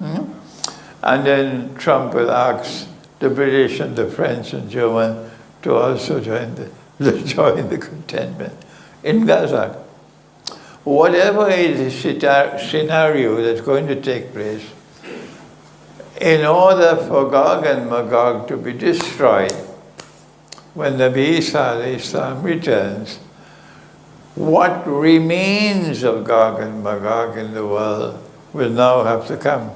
And then Trump will ask the British and the French and German to also join the contentment in Gaza. Whatever is the scenario that's going to take place, in order for Gog and Magog to be destroyed, when Nabi Isa alayhi salam returns, what remains of Gog and Magog in the world will now have to come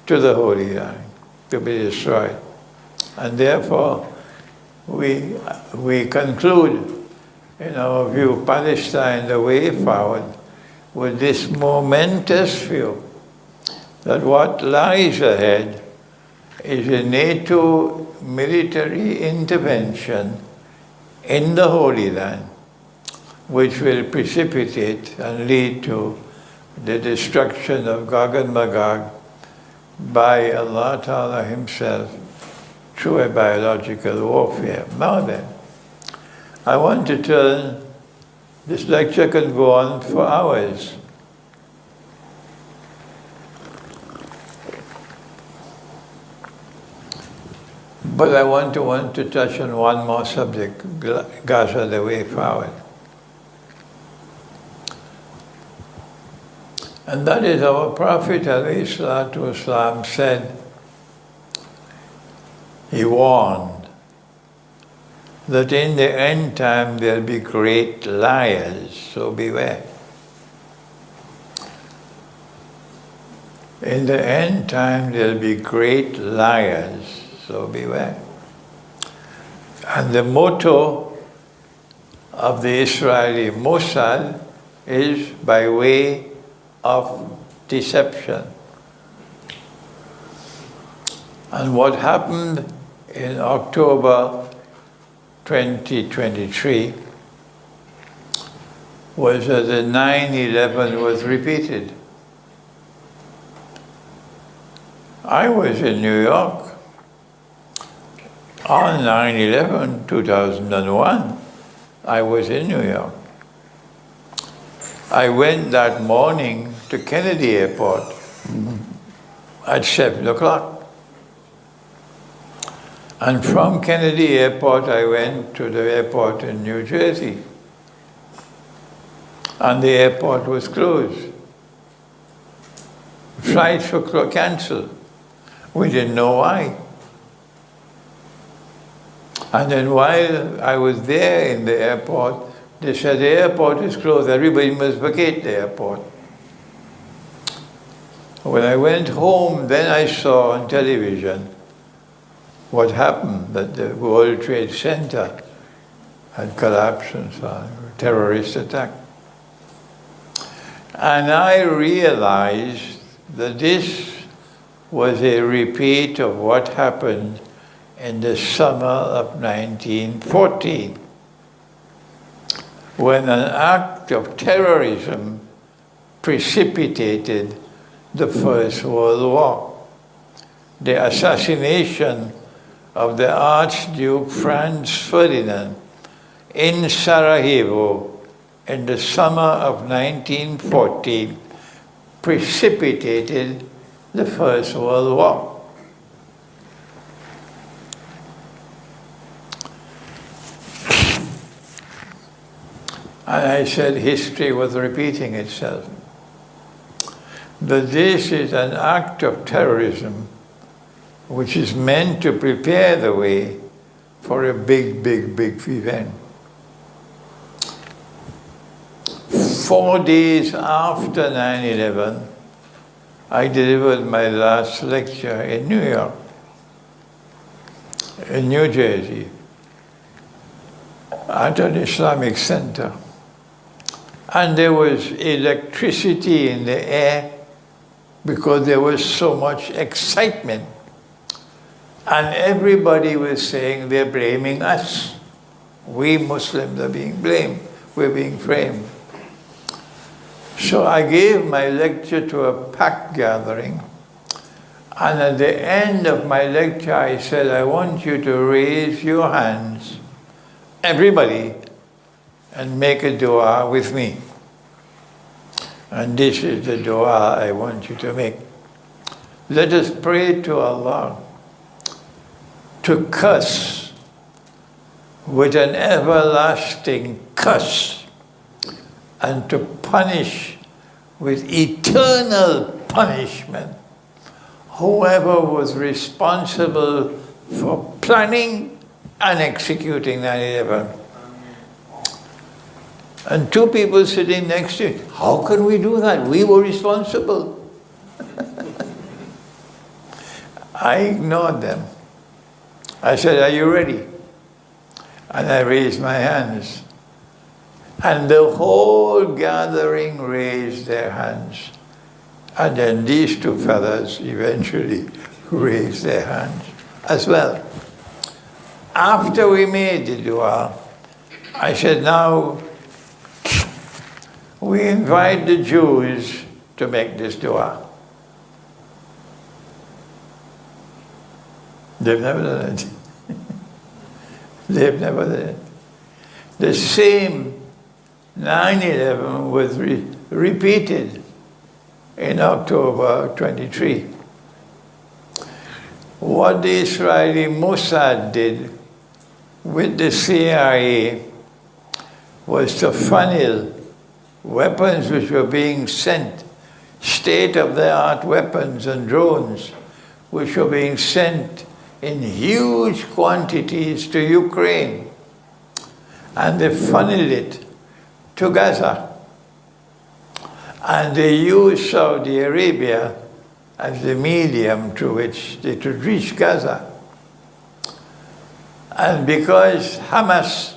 to the Holy Land to be destroyed. And therefore, we conclude, in our view, Palestine, the way forward, with this momentous view that what lies ahead is a NATO military intervention in the Holy Land, which will precipitate and lead to the destruction of Gog and Magog by Allah Ta'ala Himself through a biological warfare. Now then, I want to tell, this lecture can go on for hours. But I want to touch on one more subject, Gaza, the way forward. And that is our Prophet ﷺ said, he warned that in the end time there'll be great liars, so beware. In the end time there'll be great liars, so beware. And the motto of the Israeli Mossad is by way of deception. And what happened in October 2023 was that the 9/11 was repeated. I was in New York on 9/11, 2001. I was in New York. I went that morning to Kennedy Airport at 7 o'clock. And from Kennedy Airport, I went to the airport in New Jersey. And the airport was closed. Flights were cancelled. We didn't know why. And then while I was there in the airport, they said the airport is closed, everybody must vacate the airport. When I went home, then I saw on television what happened, that the World Trade Center had collapsed and so on, a terrorist attack. And I realized that this was a repeat of what happened in the summer of 1914, when an act of terrorism precipitated the First World War. The assassination of the Archduke Franz Ferdinand in Sarajevo in the summer of 1914 precipitated the First World War. And I said history was repeating itself. That this is an act of terrorism which is meant to prepare the way for a big, big, big event. 4 days after 9/11, I delivered my last lecture in New York, in New Jersey, at an Islamic center. And there was electricity in the air because there was so much excitement. And everybody was saying they're blaming us. We Muslims are being blamed. We're being framed. So I gave my lecture to a packed gathering. And at the end of my lecture, I said, I want you to raise your hands, everybody, and make a dua with me. And this is the dua I want you to make. Let us pray to Allah to curse with an everlasting curse and to punish with eternal punishment whoever was responsible for planning and executing 9/11. And two people sitting next to it, how can we do that? We were responsible. I ignored them. I said, are you ready? And I raised my hands. And the whole gathering raised their hands. And then these two fellows eventually raised their hands as well. After we made the dua, I said, now we invite the Jews to make this dua. They've never done it. They've never done it. The same 9/11 was repeated in October 23. What the Israeli Mossad did with the CIA was to funnel weapons which were being sent, state-of-the-art weapons and drones, which were being sent in huge quantities to Ukraine. And they funneled it to Gaza. And they used Saudi Arabia as the medium through which they could reach Gaza. And because Hamas,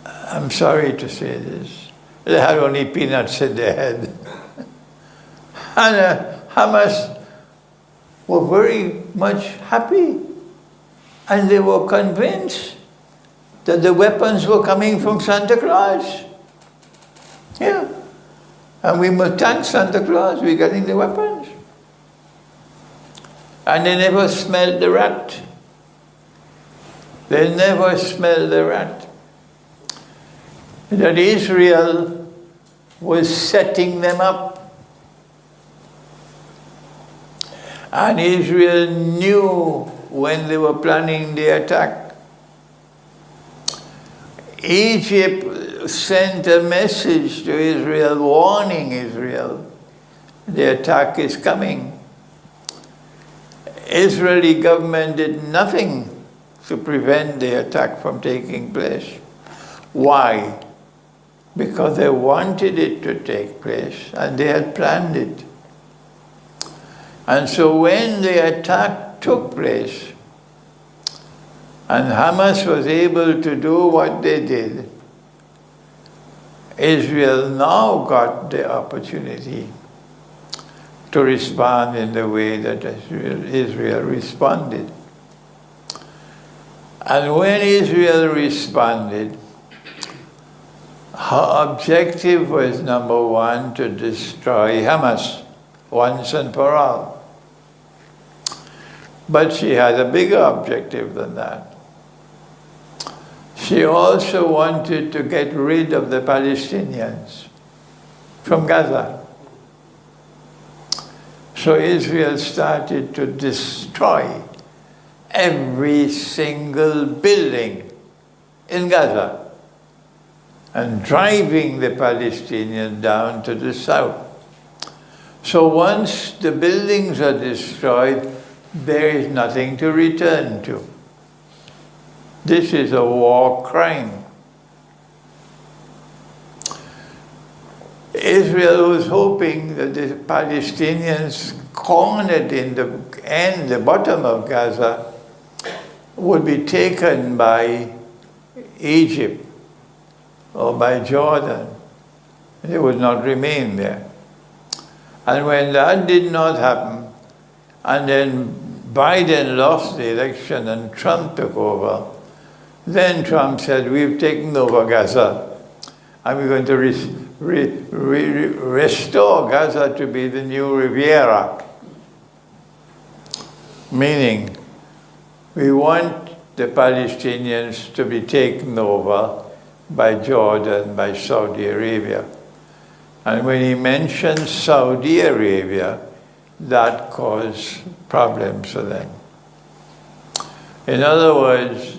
I'm sorry to say this, they had only peanuts in their head. And Hamas were very much happy. And they were convinced that the weapons were coming from Santa Claus. Yeah. And we must thank Santa Claus, we're getting the weapons. And they never smelled the rat. They never smelled the rat. That Israel was setting them up. And Israel knew when they were planning the attack. Egypt sent a message to Israel, warning Israel, the attack is coming. Israeli government did nothing to prevent the attack from taking place. Why? Because they wanted it to take place and they had planned it. And so when the attack took place and Hamas was able to do what they did, Israel now got the opportunity to respond in the way that Israel responded. And when Israel responded, her objective was, number one, to destroy Hamas once and for all. But she had a bigger objective than that. She also wanted to get rid of the Palestinians from Gaza. So Israel started to destroy every single building in Gaza and driving the Palestinians down to the south. So once the buildings are destroyed, there is nothing to return to. This is a war crime. Israel was hoping that the Palestinians cornered in the bottom of Gaza would be taken by Egypt or by Jordan. They would not remain there. And when that did not happen, and then Biden lost the election and Trump took over, then Trump said, we've taken over Gaza and we're going to restore Gaza to be the new Riviera. Meaning, we want the Palestinians to be taken over by Jordan, by Saudi Arabia. And when he mentioned Saudi Arabia, that caused problems for them. In other words,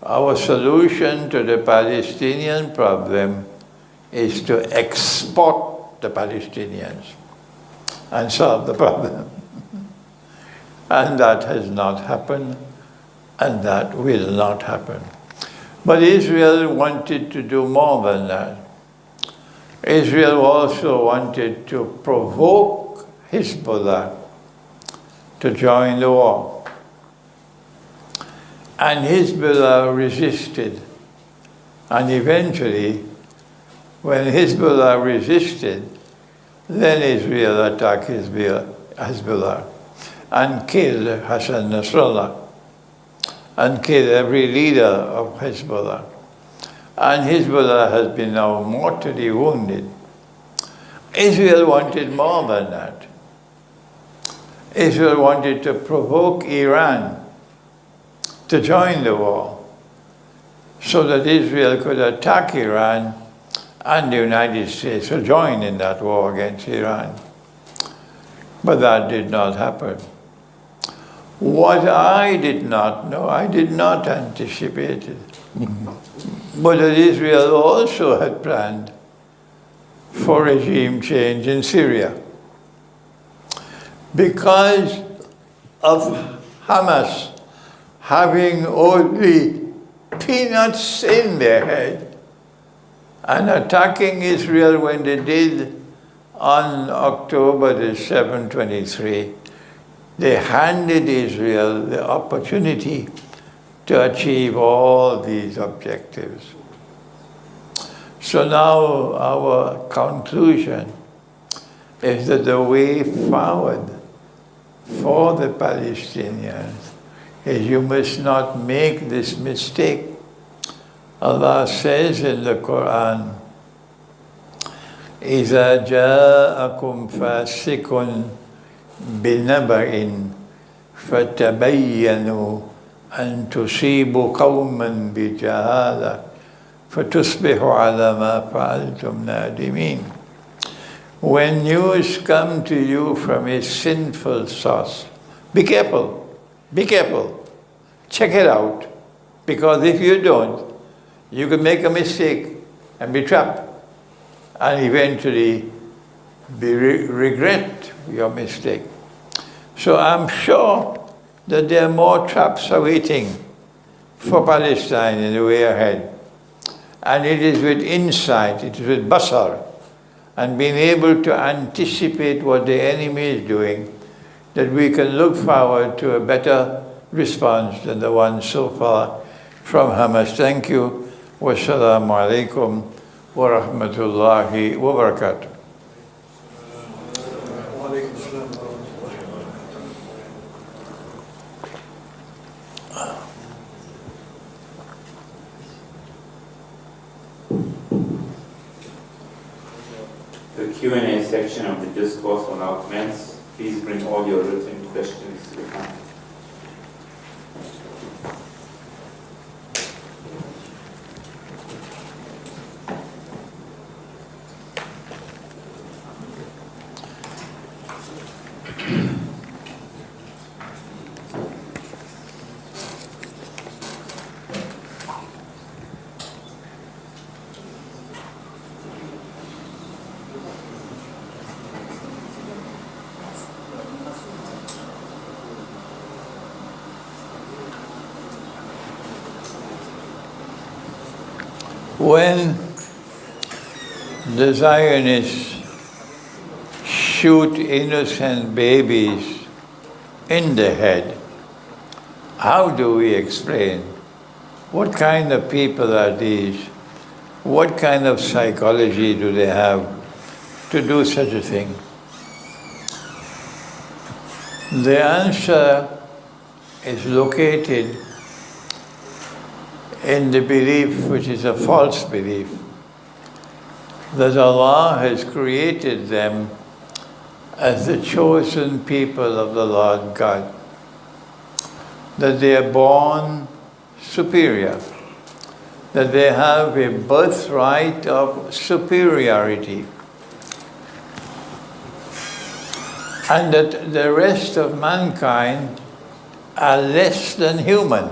our solution to the Palestinian problem is to export the Palestinians and solve the problem. And that has not happened, and that will not happen. But Israel wanted to do more than that. Israel also wanted to provoke Hezbollah to join the war. And Hezbollah resisted. And eventually, when Hezbollah resisted, then Israel attacked Hezbollah and killed Hassan Nasrallah and killed every leader of Hezbollah. And Hezbollah has been now mortally wounded. Israel wanted more than that. Israel wanted to provoke Iran to join the war. so that Israel could attack Iran and the United States will join in that war against Iran. But that did not happen. What I did not know, I did not anticipate it, but that Israel also had planned for regime change in Syria. Because of Hamas having only peanuts in their head and attacking Israel when they did on October the 7th, 23, they handed Israel the opportunity to achieve all these objectives. So now our conclusion is that the way forward for the Palestinians is you must not make this mistake. Allah says in the Quran, إِذَا جَاءَكُمْ فَاسِقٌ بِنَبَإٍ فَتَبَيَّنُوا أَن تُصِيبُوا قَوْمًا بِجَهَالَةٍ فَتُصْبِحُوا عَلَى مَا فَعَلْتُمْ نَادِمِينَ. When news come to you from a sinful source, be careful, be careful, check it out, because if you don't, you can make a mistake and be trapped and eventually regret your mistake. So I'm sure that there are more traps awaiting for Palestine in the way ahead. And it is with insight, it is with basar, and being able to anticipate what the enemy is doing, that we can look forward to a better response than the one so far from Hamas. Thank you. Wassalamu alaikum wa rahmatullahi wa barakatuh. The Q&A section of the discourse will now commence. Please bring all your written questions to the panel. When the Zionists shoot innocent babies in the head, how do we explain? What kind of people are these? What kind of psychology do they have to do such a thing? The answer is located in the belief, which is a false belief, that Allah has created them as the chosen people of the Lord God, that they are born superior, that they have a birthright of superiority, and that the rest of mankind are less than human.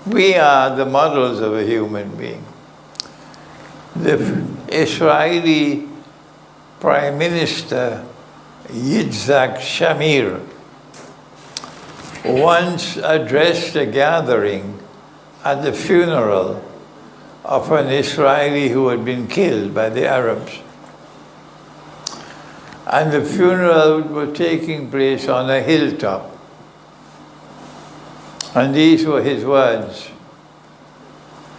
We are the models of a human being. The Israeli Prime Minister Yitzhak Shamir once addressed a gathering at the funeral of an Israeli who had been killed by the Arabs. And the funeral was taking place on a hilltop. And these were his words: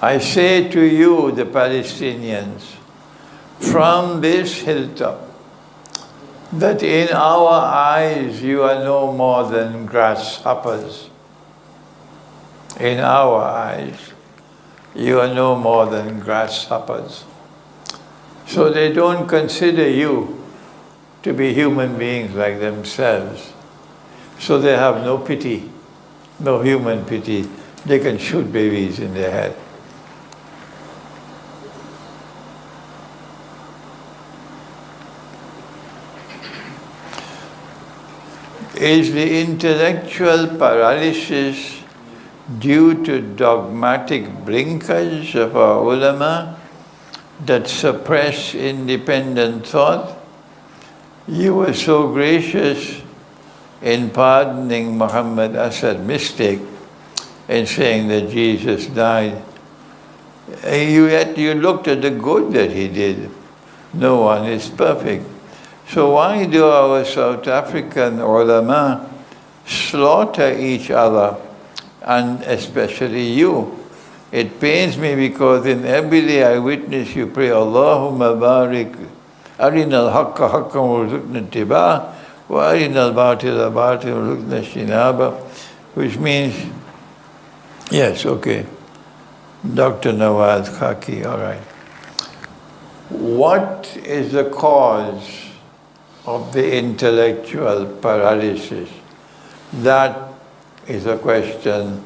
I say to you, the Palestinians, from this hilltop, that in our eyes you are no more than grasshoppers. In our eyes, you are no more than grasshoppers. So they don't consider you to be human beings like themselves. So they have no pity. No human pity. They can shoot babies in their head. Is the intellectual paralysis due to dogmatic blinkers of our ulama that suppress independent thought? You were so gracious in pardoning Muhammad Asad's mistake in saying that Jesus died. Yet you looked at the good that he did. No one is perfect. So why do our South African ulama slaughter each other, and especially you? It pains me because in every day I witness you pray, Allahumma barik, arina al-haqqa haqqan warzuqna ittiba'ah, wa arina al-batila batilan warzuqna ijtinabah, which means, yes, okay, Dr. Nawaz Khaki, all right. What is the cause of the intellectual paralysis? That is a question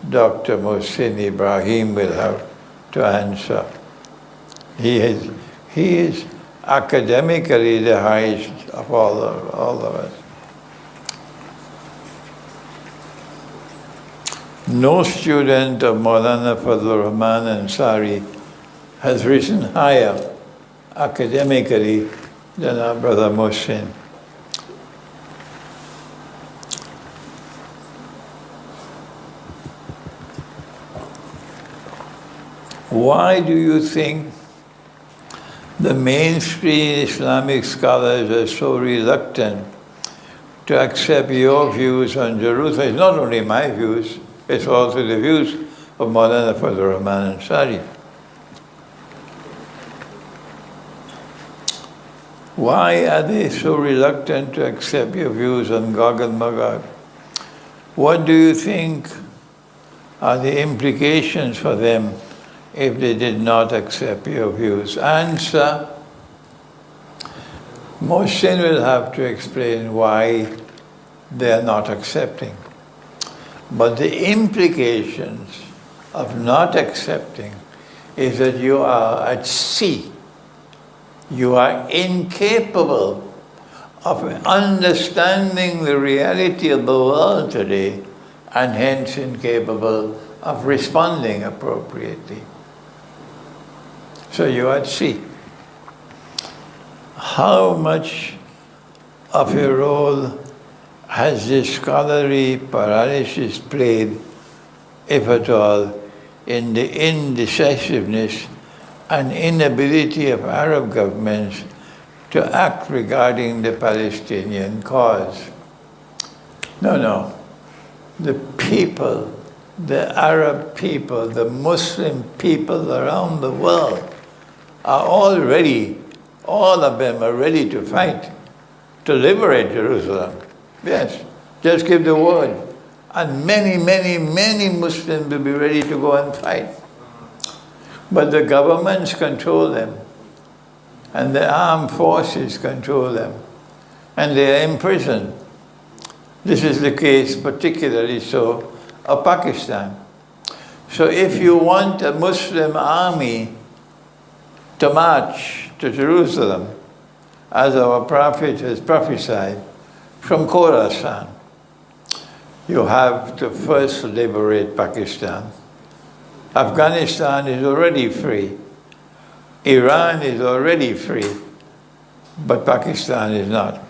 Dr. Mohsin Ibrahim will have to answer. He is academically the highest of all of us. No student of Maulana Fazlur Rahman Ansari has risen higher academically than our brother Mohsin. Why do you think the mainstream Islamic scholars are so reluctant to accept your views on Jerusalem? It's not only my views, it's also the views of Maulana Fazlur Rahman Ansari. Why are they so reluctant to accept your views on Gog and Magog? What do you think are the implications for them if they did not accept your views? Answer, Mohsin will have to explain why they are not accepting. But the implications of not accepting is that you are at sea. You are incapable of understanding the reality of the world today, and hence incapable of responding appropriately. So you are at sea. How much of a role has this scholarly paralysis played, if at all, in the indecisiveness and inability of Arab governments to act regarding the Palestinian cause? No. The people, the Arab people, the Muslim people around the world are all ready, all of them are ready to fight, to liberate Jerusalem. Yes, just give the word. And many Muslims will be ready to go and fight. But the governments control them, and the armed forces control them, and they are imprisoned. This is the case particularly so of Pakistan. So if you want a Muslim army to march to Jerusalem, as our Prophet has prophesied, from Khorasan, you have to first liberate Pakistan. Afghanistan is already free. Iran is already free, but Pakistan is not.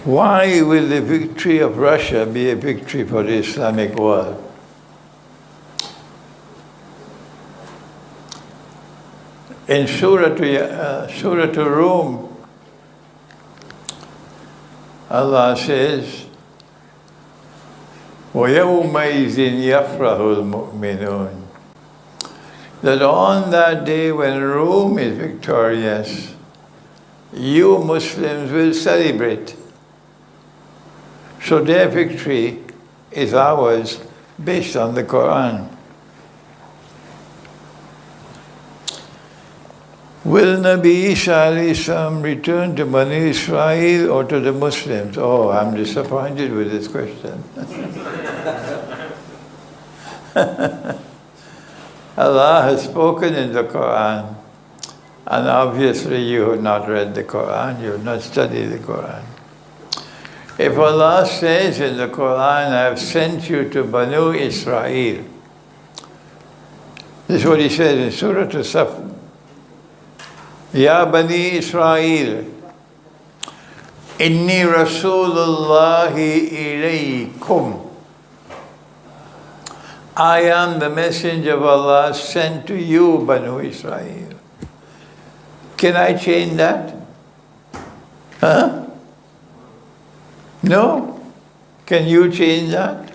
Why will the victory of Russia be a victory for the Islamic world? In Surah to Rum, Allah says, وَيَوْمَئِذٍ يَفْرَحُ الْمُؤْمِنُونَ, that on that day when Rome is victorious, you Muslims will celebrate. So their victory is ours based on the Quran. Will Nabi Isa alayhi salam return to Bani Israel or to the Muslims? Oh, I'm disappointed with this question. Allah has spoken in the Quran, and obviously you have not read the Quran, you have not studied the Quran. If Allah says in the Quran, I have sent you to Banu Israel, this is what He says in Surah As-Saf. Ya Bani Israel, Inni Rasulullahi ilaykum. I am the messenger of Allah sent to you, Banu Israel. Can I change that? Huh? No? Can you change that?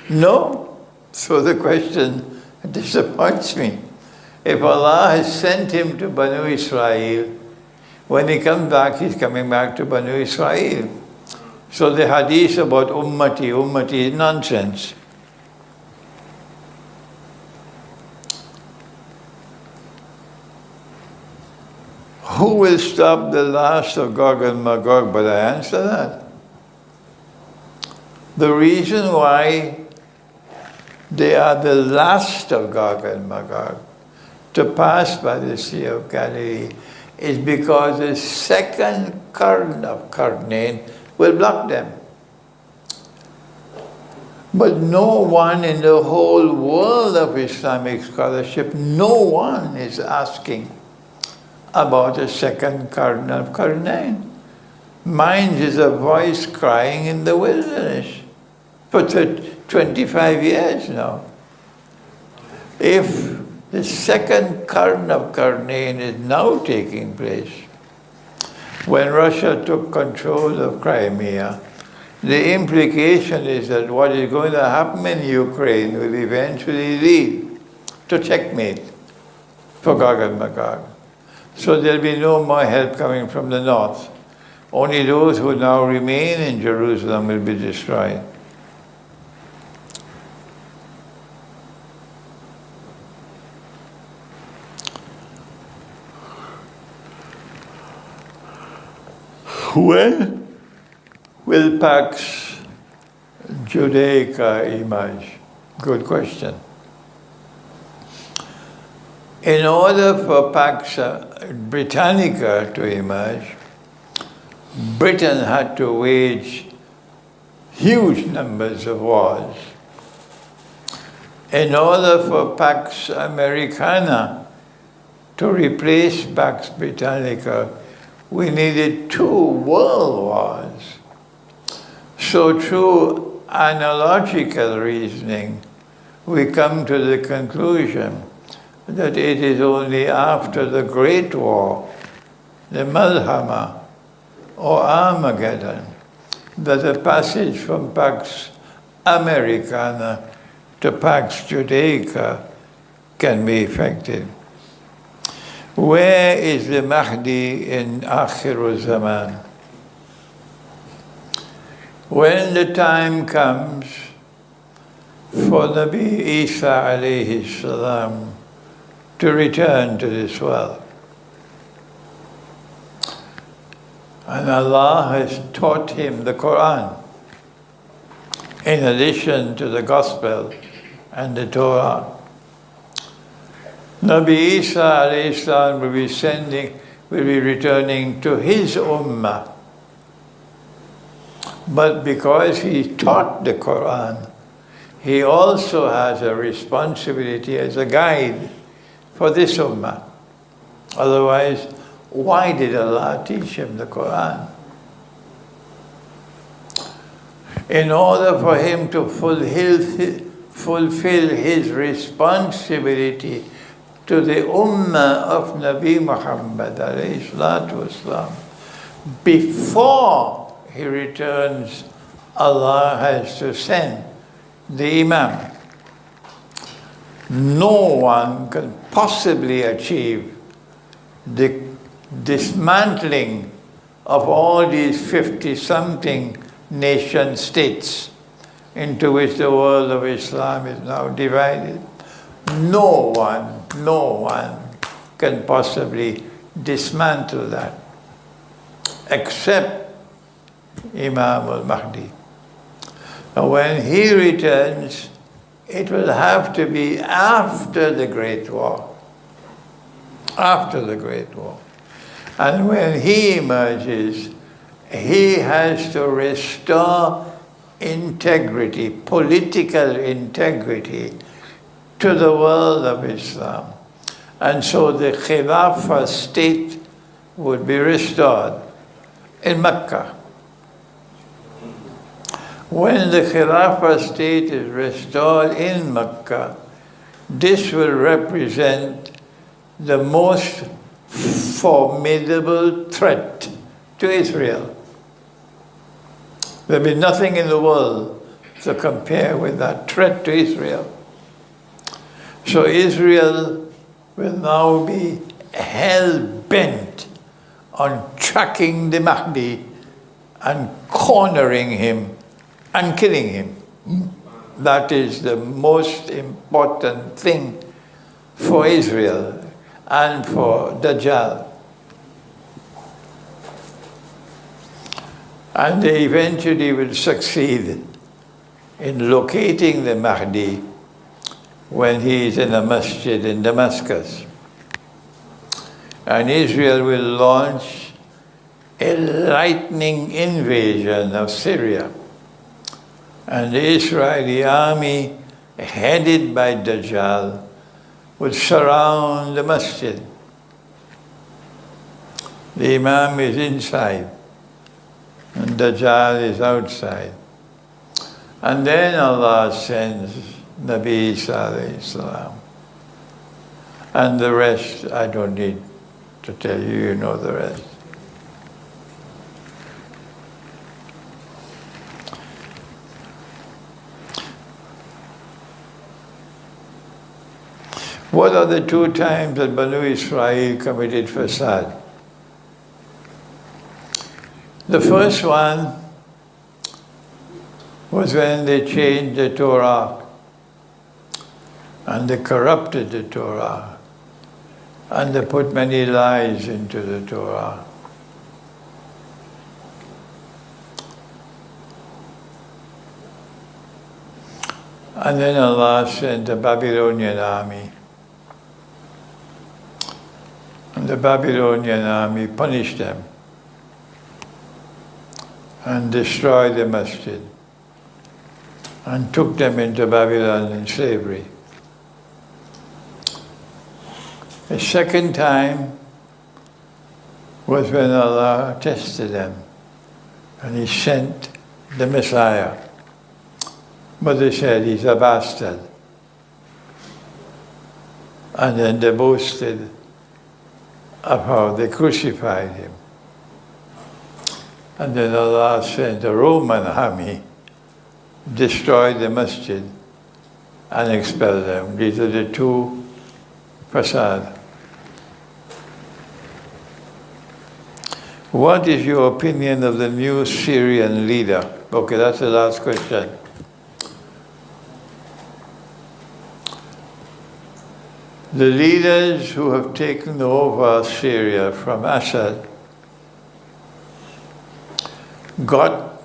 No? So the question disappoints me. If Allah has sent him to Banu Israel, when he comes back, he's coming back to Banu Israel. So the hadith about ummati is nonsense. Who will stop the last of Gog and Magog? But I answer that. The reason why they are the last of Gog and Magog to pass by the Sea of Galilee is because the second current of Qarnayn will block them. But no one in the whole world of Islamic scholarship, no one is asking about the second current of Qarnayn. Mine is a voice crying in the wilderness for 25 years now. If the second current of Qarnayn is now taking place, when Russia took control of Crimea, the implication is that what is going to happen in Ukraine will eventually lead to checkmate for Gog and Magog. So there'll be no more help coming from the north. Only those who now remain in Jerusalem will be destroyed. When will Pax Judaica emerge? Good question. In order for Pax Britannica to emerge, Britain had to wage huge numbers of wars. In order for Pax Americana to replace Pax Britannica, we needed 2 world wars. So through analogical reasoning, we come to the conclusion that it is only after the Great War, the Malhama, or Armageddon, that the passage from Pax Americana to Pax Judaica can be effected. Where is the Mahdi in Akhir Zaman? When the time comes for Nabi Isa alayhi salam to return to this world, and Allah has taught him the Quran in addition to the Gospel and the Torah. Nabi Isa alayhi salam will be returning to his ummah. But because he taught the Quran, he also has a responsibility as a guide for this ummah. Otherwise, why did Allah teach him the Quran? In order for him to fulfill his responsibility to the ummah of Nabi Muhammad alayhi salatu wasalam, before he returns, Allah has to send the Imam. No one can possibly achieve the dismantling of all these 50-something nation states into which the world of Islam is now divided. No one can possibly dismantle that except Imam al-Mahdi. And when he returns, it will have to be after the Great War. After the Great War. And when he emerges, he has to restore integrity, political integrity, to the world of Islam. And so the Khilafah state would be restored in Mecca. When the Khilafah state is restored in Mecca, this will represent the most formidable threat to Israel. There'll be nothing in the world to compare with that threat to Israel. So Israel will now be hell-bent on tracking the Mahdi and cornering him and killing him. That is the most important thing for Israel and for Dajjal. And they eventually will succeed in locating the Mahdi when he is in a masjid in Damascus. And Israel will launch a lightning invasion of Syria. And the Israeli army, headed by Dajjal, would surround the masjid. The Imam is inside, and Dajjal is outside. And then Allah sends Nabi Isa alayhi salam. And the rest, I don't need to tell you, you know the rest. What are the two times that Banu Israel committed fasad? The first one was when they changed the Torah and they corrupted the Torah and they put many lies into the Torah. And then Allah sent the Babylonian army. And the Babylonian army punished them and destroyed the masjid and took them into Babylon in slavery. The second time was when Allah tested them and He sent the Messiah. But they said he's a bastard. And then they boasted of how they crucified him. And then Allah sent a Roman army, destroyed the masjid, and expelled them. These are the two fasad. What is your opinion of the new Syrian leader? Okay, that's the last question. The leaders who have taken over Syria from Assad got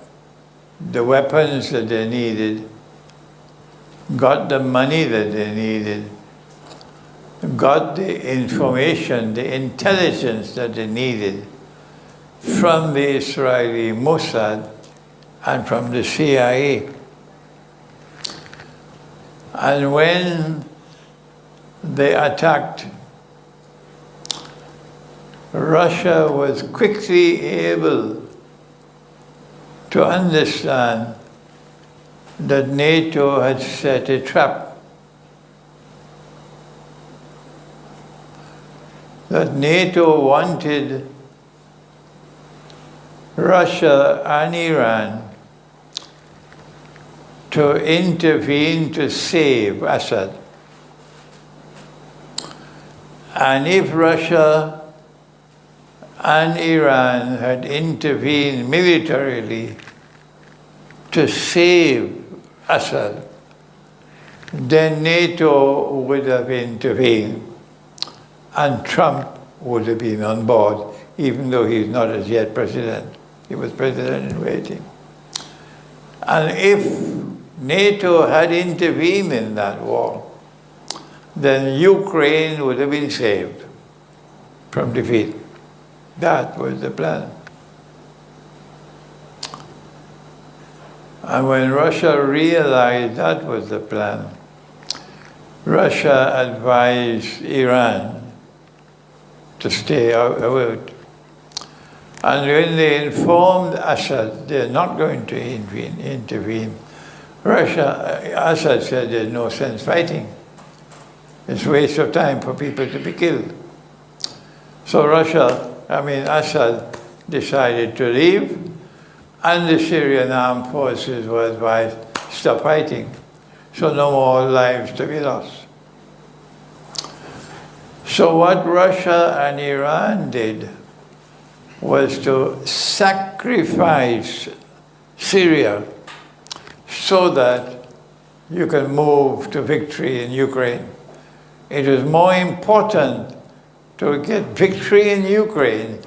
the weapons that they needed, got the money that they needed, got the information, the intelligence that they needed from the Israeli Mossad and from the CIA. And when they attacked, Russia was quickly able to understand that NATO had set a trap. That NATO wanted Russia and Iran to intervene to save Assad. And if Russia and Iran had intervened militarily to save Assad, then NATO would have intervened and Trump would have been on board, even though he's not as yet president. He was president in waiting. And if NATO had intervened in that war, then Ukraine would have been saved from defeat. That was the plan. And when Russia realized that was the plan, Russia advised Iran to stay out of it. And when they informed Assad they're not going to intervene, Assad said there's no sense fighting. It's a waste of time for people to be killed. So Assad decided to leave, and the Syrian armed forces were advised, stop fighting, so no more lives to be lost. So what Russia and Iran did was to sacrifice Syria so that you can move to victory in Ukraine. It was more important to get victory in Ukraine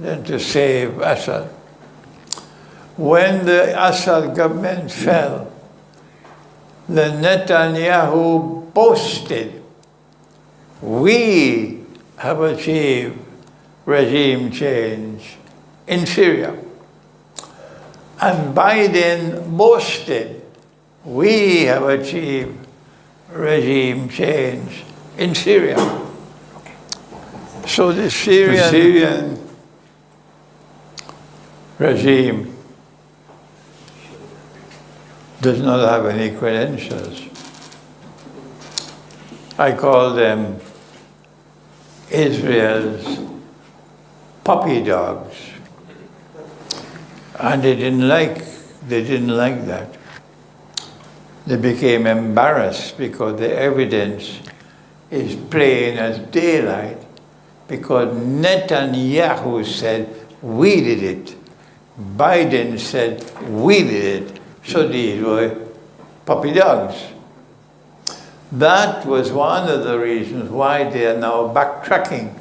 than to save Assad. When the Assad government fell, then Netanyahu boasted, we have achieved regime change in Syria. And Biden boasted, we have achieved regime change in Syria. So the Syrian regime does not have any credentials. I call them Israel's puppy dogs. And they didn't like that. They became embarrassed because the evidence is plain as daylight, because Netanyahu said, we did it. Biden said, we did it. So these were puppy dogs. That was one of the reasons why they are now backtracking.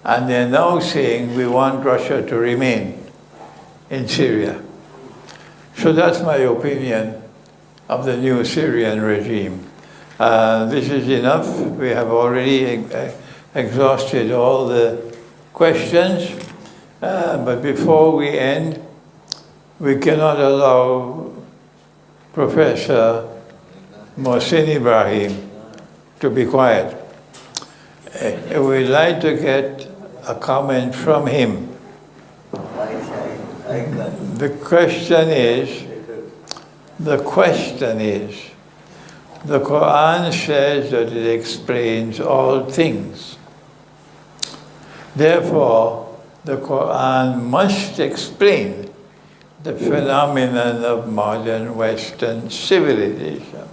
And they're now saying, we want Russia to remain in Syria. So that's my opinion of the new Syrian regime. This is enough. We have already exhausted all the questions. But before we end, we cannot allow Professor Mohsin Ibrahim to be quiet. We'd like to get a comment from him. The question is, the Quran says that it explains all things. Therefore, the Quran must explain the phenomenon of modern Western civilization.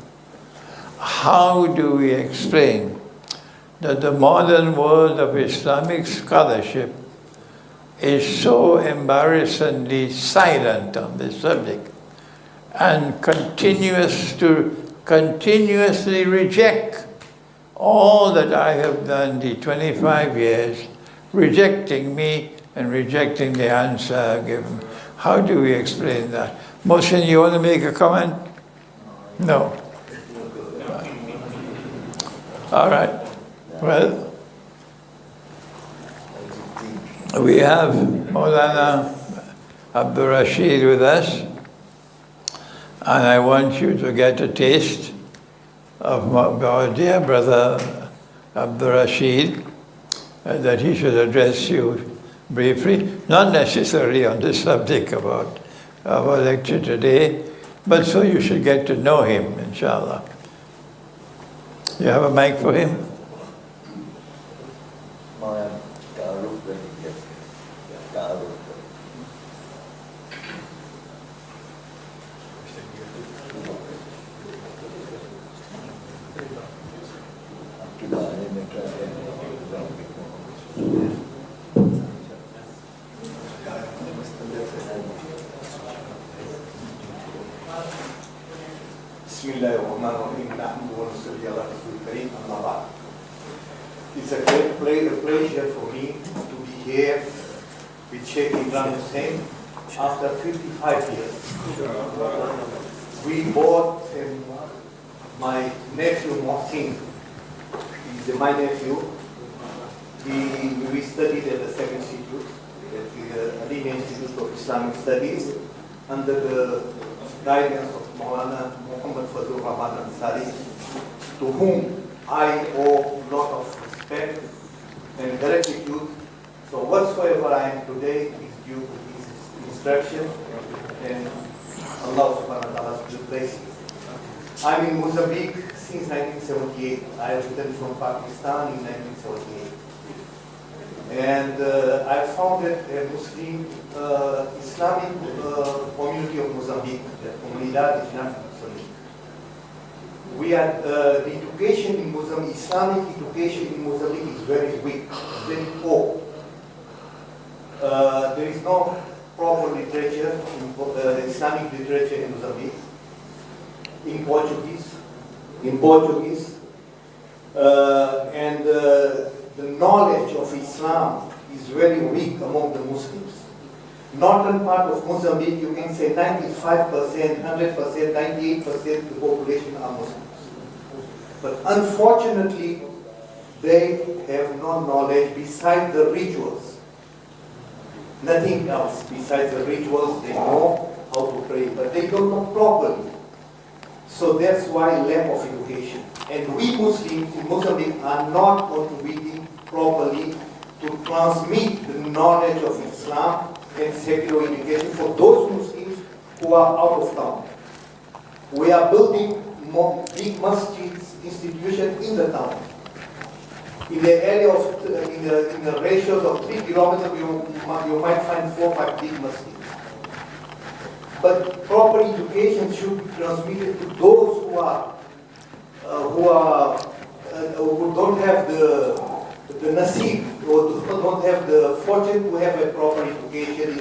How do we explain that the modern world of Islamic scholarship is so embarrassingly silent on this subject and continuously reject all that I have done the 25 years, rejecting me and rejecting the answer I've given? How do we explain that? Mohsin, you want to make a comment? No. All right. Well, we have Maulana Abdul Rashid with us, and I want you to get a taste of our dear brother Abdul Rashid, that he should address you briefly, not necessarily on the subject about our lecture today, but so you should get to know him, inshallah. You have a mic for him? It's a great pleasure for me to be here with Sheikh Imran Hussain after 55 years. we both, and my nephew Mohsin, he's my nephew. We studied at the same institute, at the Adina Institute of Islamic Studies, under the guidance of Maulana Muhammad Fazlur Rahman Ansari, to whom I owe a lot of respect and gratitude. So whatsoever I am today is due to his instruction and Allah subhanahu wa ta'ala's good blessings. I'm in Mozambique since 1978. I returned from Pakistan in 1978. And I founded a Muslim Islamic community of Mozambique, the Comunidad Islamic Mozambique. We are, the education in Mozambique, Islamic education in Mozambique is very weak, very poor. There is no proper literature, Islamic literature in Mozambique, in Portuguese, and the knowledge of Islam is very weak among the Muslims. Northern part of Mozambique, you can say 95%, 100%, 98% of the population are Muslims. But unfortunately, they have no knowledge besides the rituals. Nothing else besides the rituals. They know how to pray, but they don't know properly. So that's why lack of education. And we Muslims in Mozambique are not contributing properly to transmit the knowledge of Islam and secular education for those Muslims who are out of town. We are building more big masjids, institutions in the town. In the area of, in the ratios of 3 kilometers, you might find 4 or 5 big masjids. But proper education should be transmitted to those who don't have the nasib, or who don't have the fortune to have a proper education,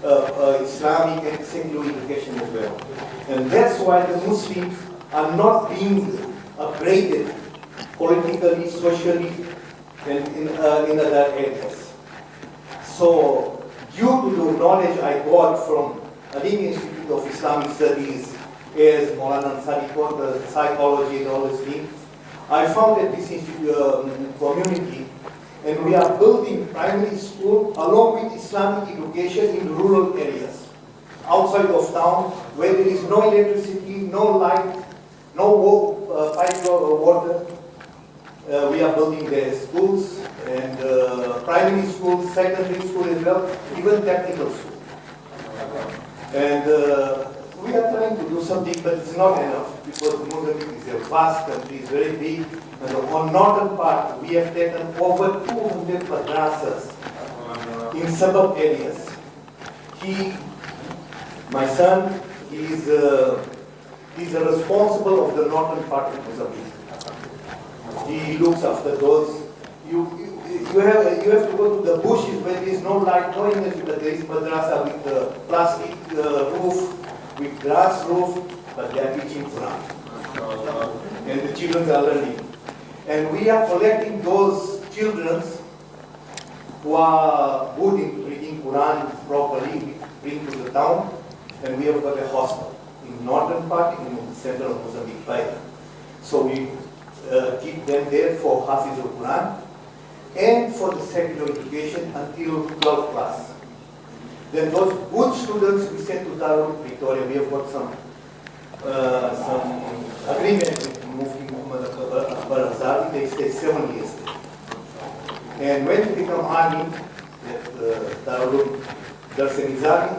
Islamic and secular education as well. And that's why the Muslims are not being upgraded politically, socially, and in other areas. So, due to the knowledge I got from Adina Institute of Islamic Studies, as Maulana Ansari taught the psychology and all these things, I founded this community, and we are building primary school along with Islamic education in rural areas, outside of town, where there is no electricity, no light, no pipe water. We are building the schools, and primary school, secondary school as well, even technical school. And we are trying to do something, but it's not enough, because Mozambique is a vast country, it's very big. And on northern part, we have taken over 200 madrasas in suburb areas. My son, he's responsible of the northern part of Mozambique. He looks after those. You have to go to the bushes where there is no light, no energy, but there is madrasa with plastic roof, with grass roof, but they are teaching Quran. And the children are learning. And we are collecting those children who are good in reading Quran properly, we bring to the town, and we have got a hostel in northern part, in the center of Mozambique. So we keep them there for Hafiz al-Quran and for the secular education until 12th class. Then those good students we send to Darul Victoria. We have got some agreement with Mufti Muhammad Akbar Azadi. They stay 7 years there. And when they become army at Darul Darsenizari,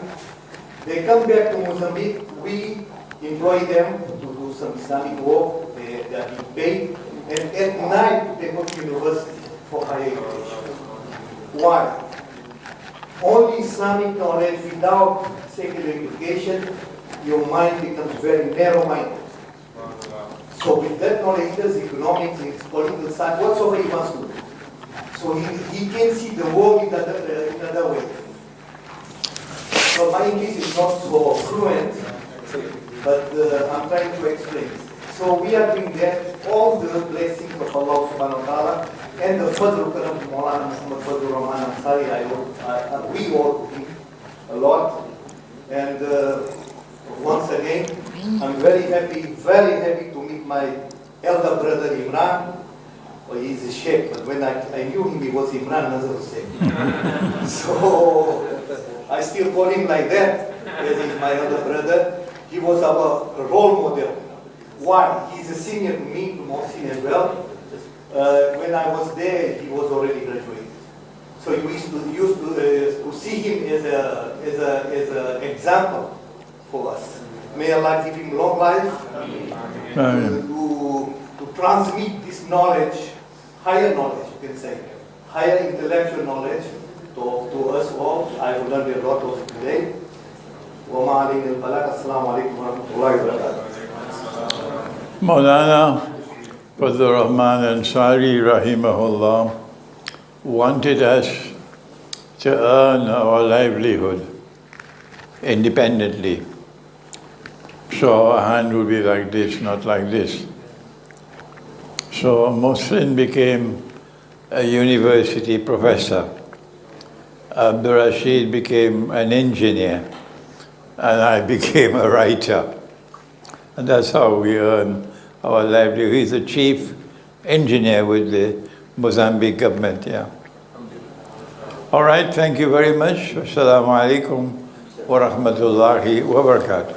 they come back to Mozambique. We employ them to do some Islamic work. They are being paid. And at night they go to university for higher education. Why? Only Islamic knowledge without secular education, your mind becomes very narrow-minded. So with that knowledge, he does economics, his political science, whatsoever he wants to do. So he can see the world in another way. So my English is not so fluent, but I'm trying to explain. So we are doing that, all the blessings of Allah subhanahu wa ta'ala, and the Fadl Karam Maulana Muhammad Fazlur Rahman Ansari, we all him a lot. And once again, I'm very brother Imran, or he's a sheikh, but when I knew him, he was Imran Nazar Hussain. So I still call him like that, as he's my other brother. He was our role model. Why? He's a senior to me, to Mohsin as well. When I was there, he was already graduated. So we used to see him as an example for us. May Allah give him long life to transmit this knowledge, higher knowledge, you can say, higher intellectual knowledge to us all. I've learned a lot also today. Maulana Fazlur Rahman Ansari rahimahullah wanted us to earn our livelihood independently. So our hand would be like this, not like this. So Mohsin became a university professor. Abdul Rashid became an engineer, and I became a writer. And that's how we earn our livelihood. He's the chief engineer with the Mozambique government, yeah. All right, thank you very much. Assalamu alaikum wa rahmatullahi wa barakatuh.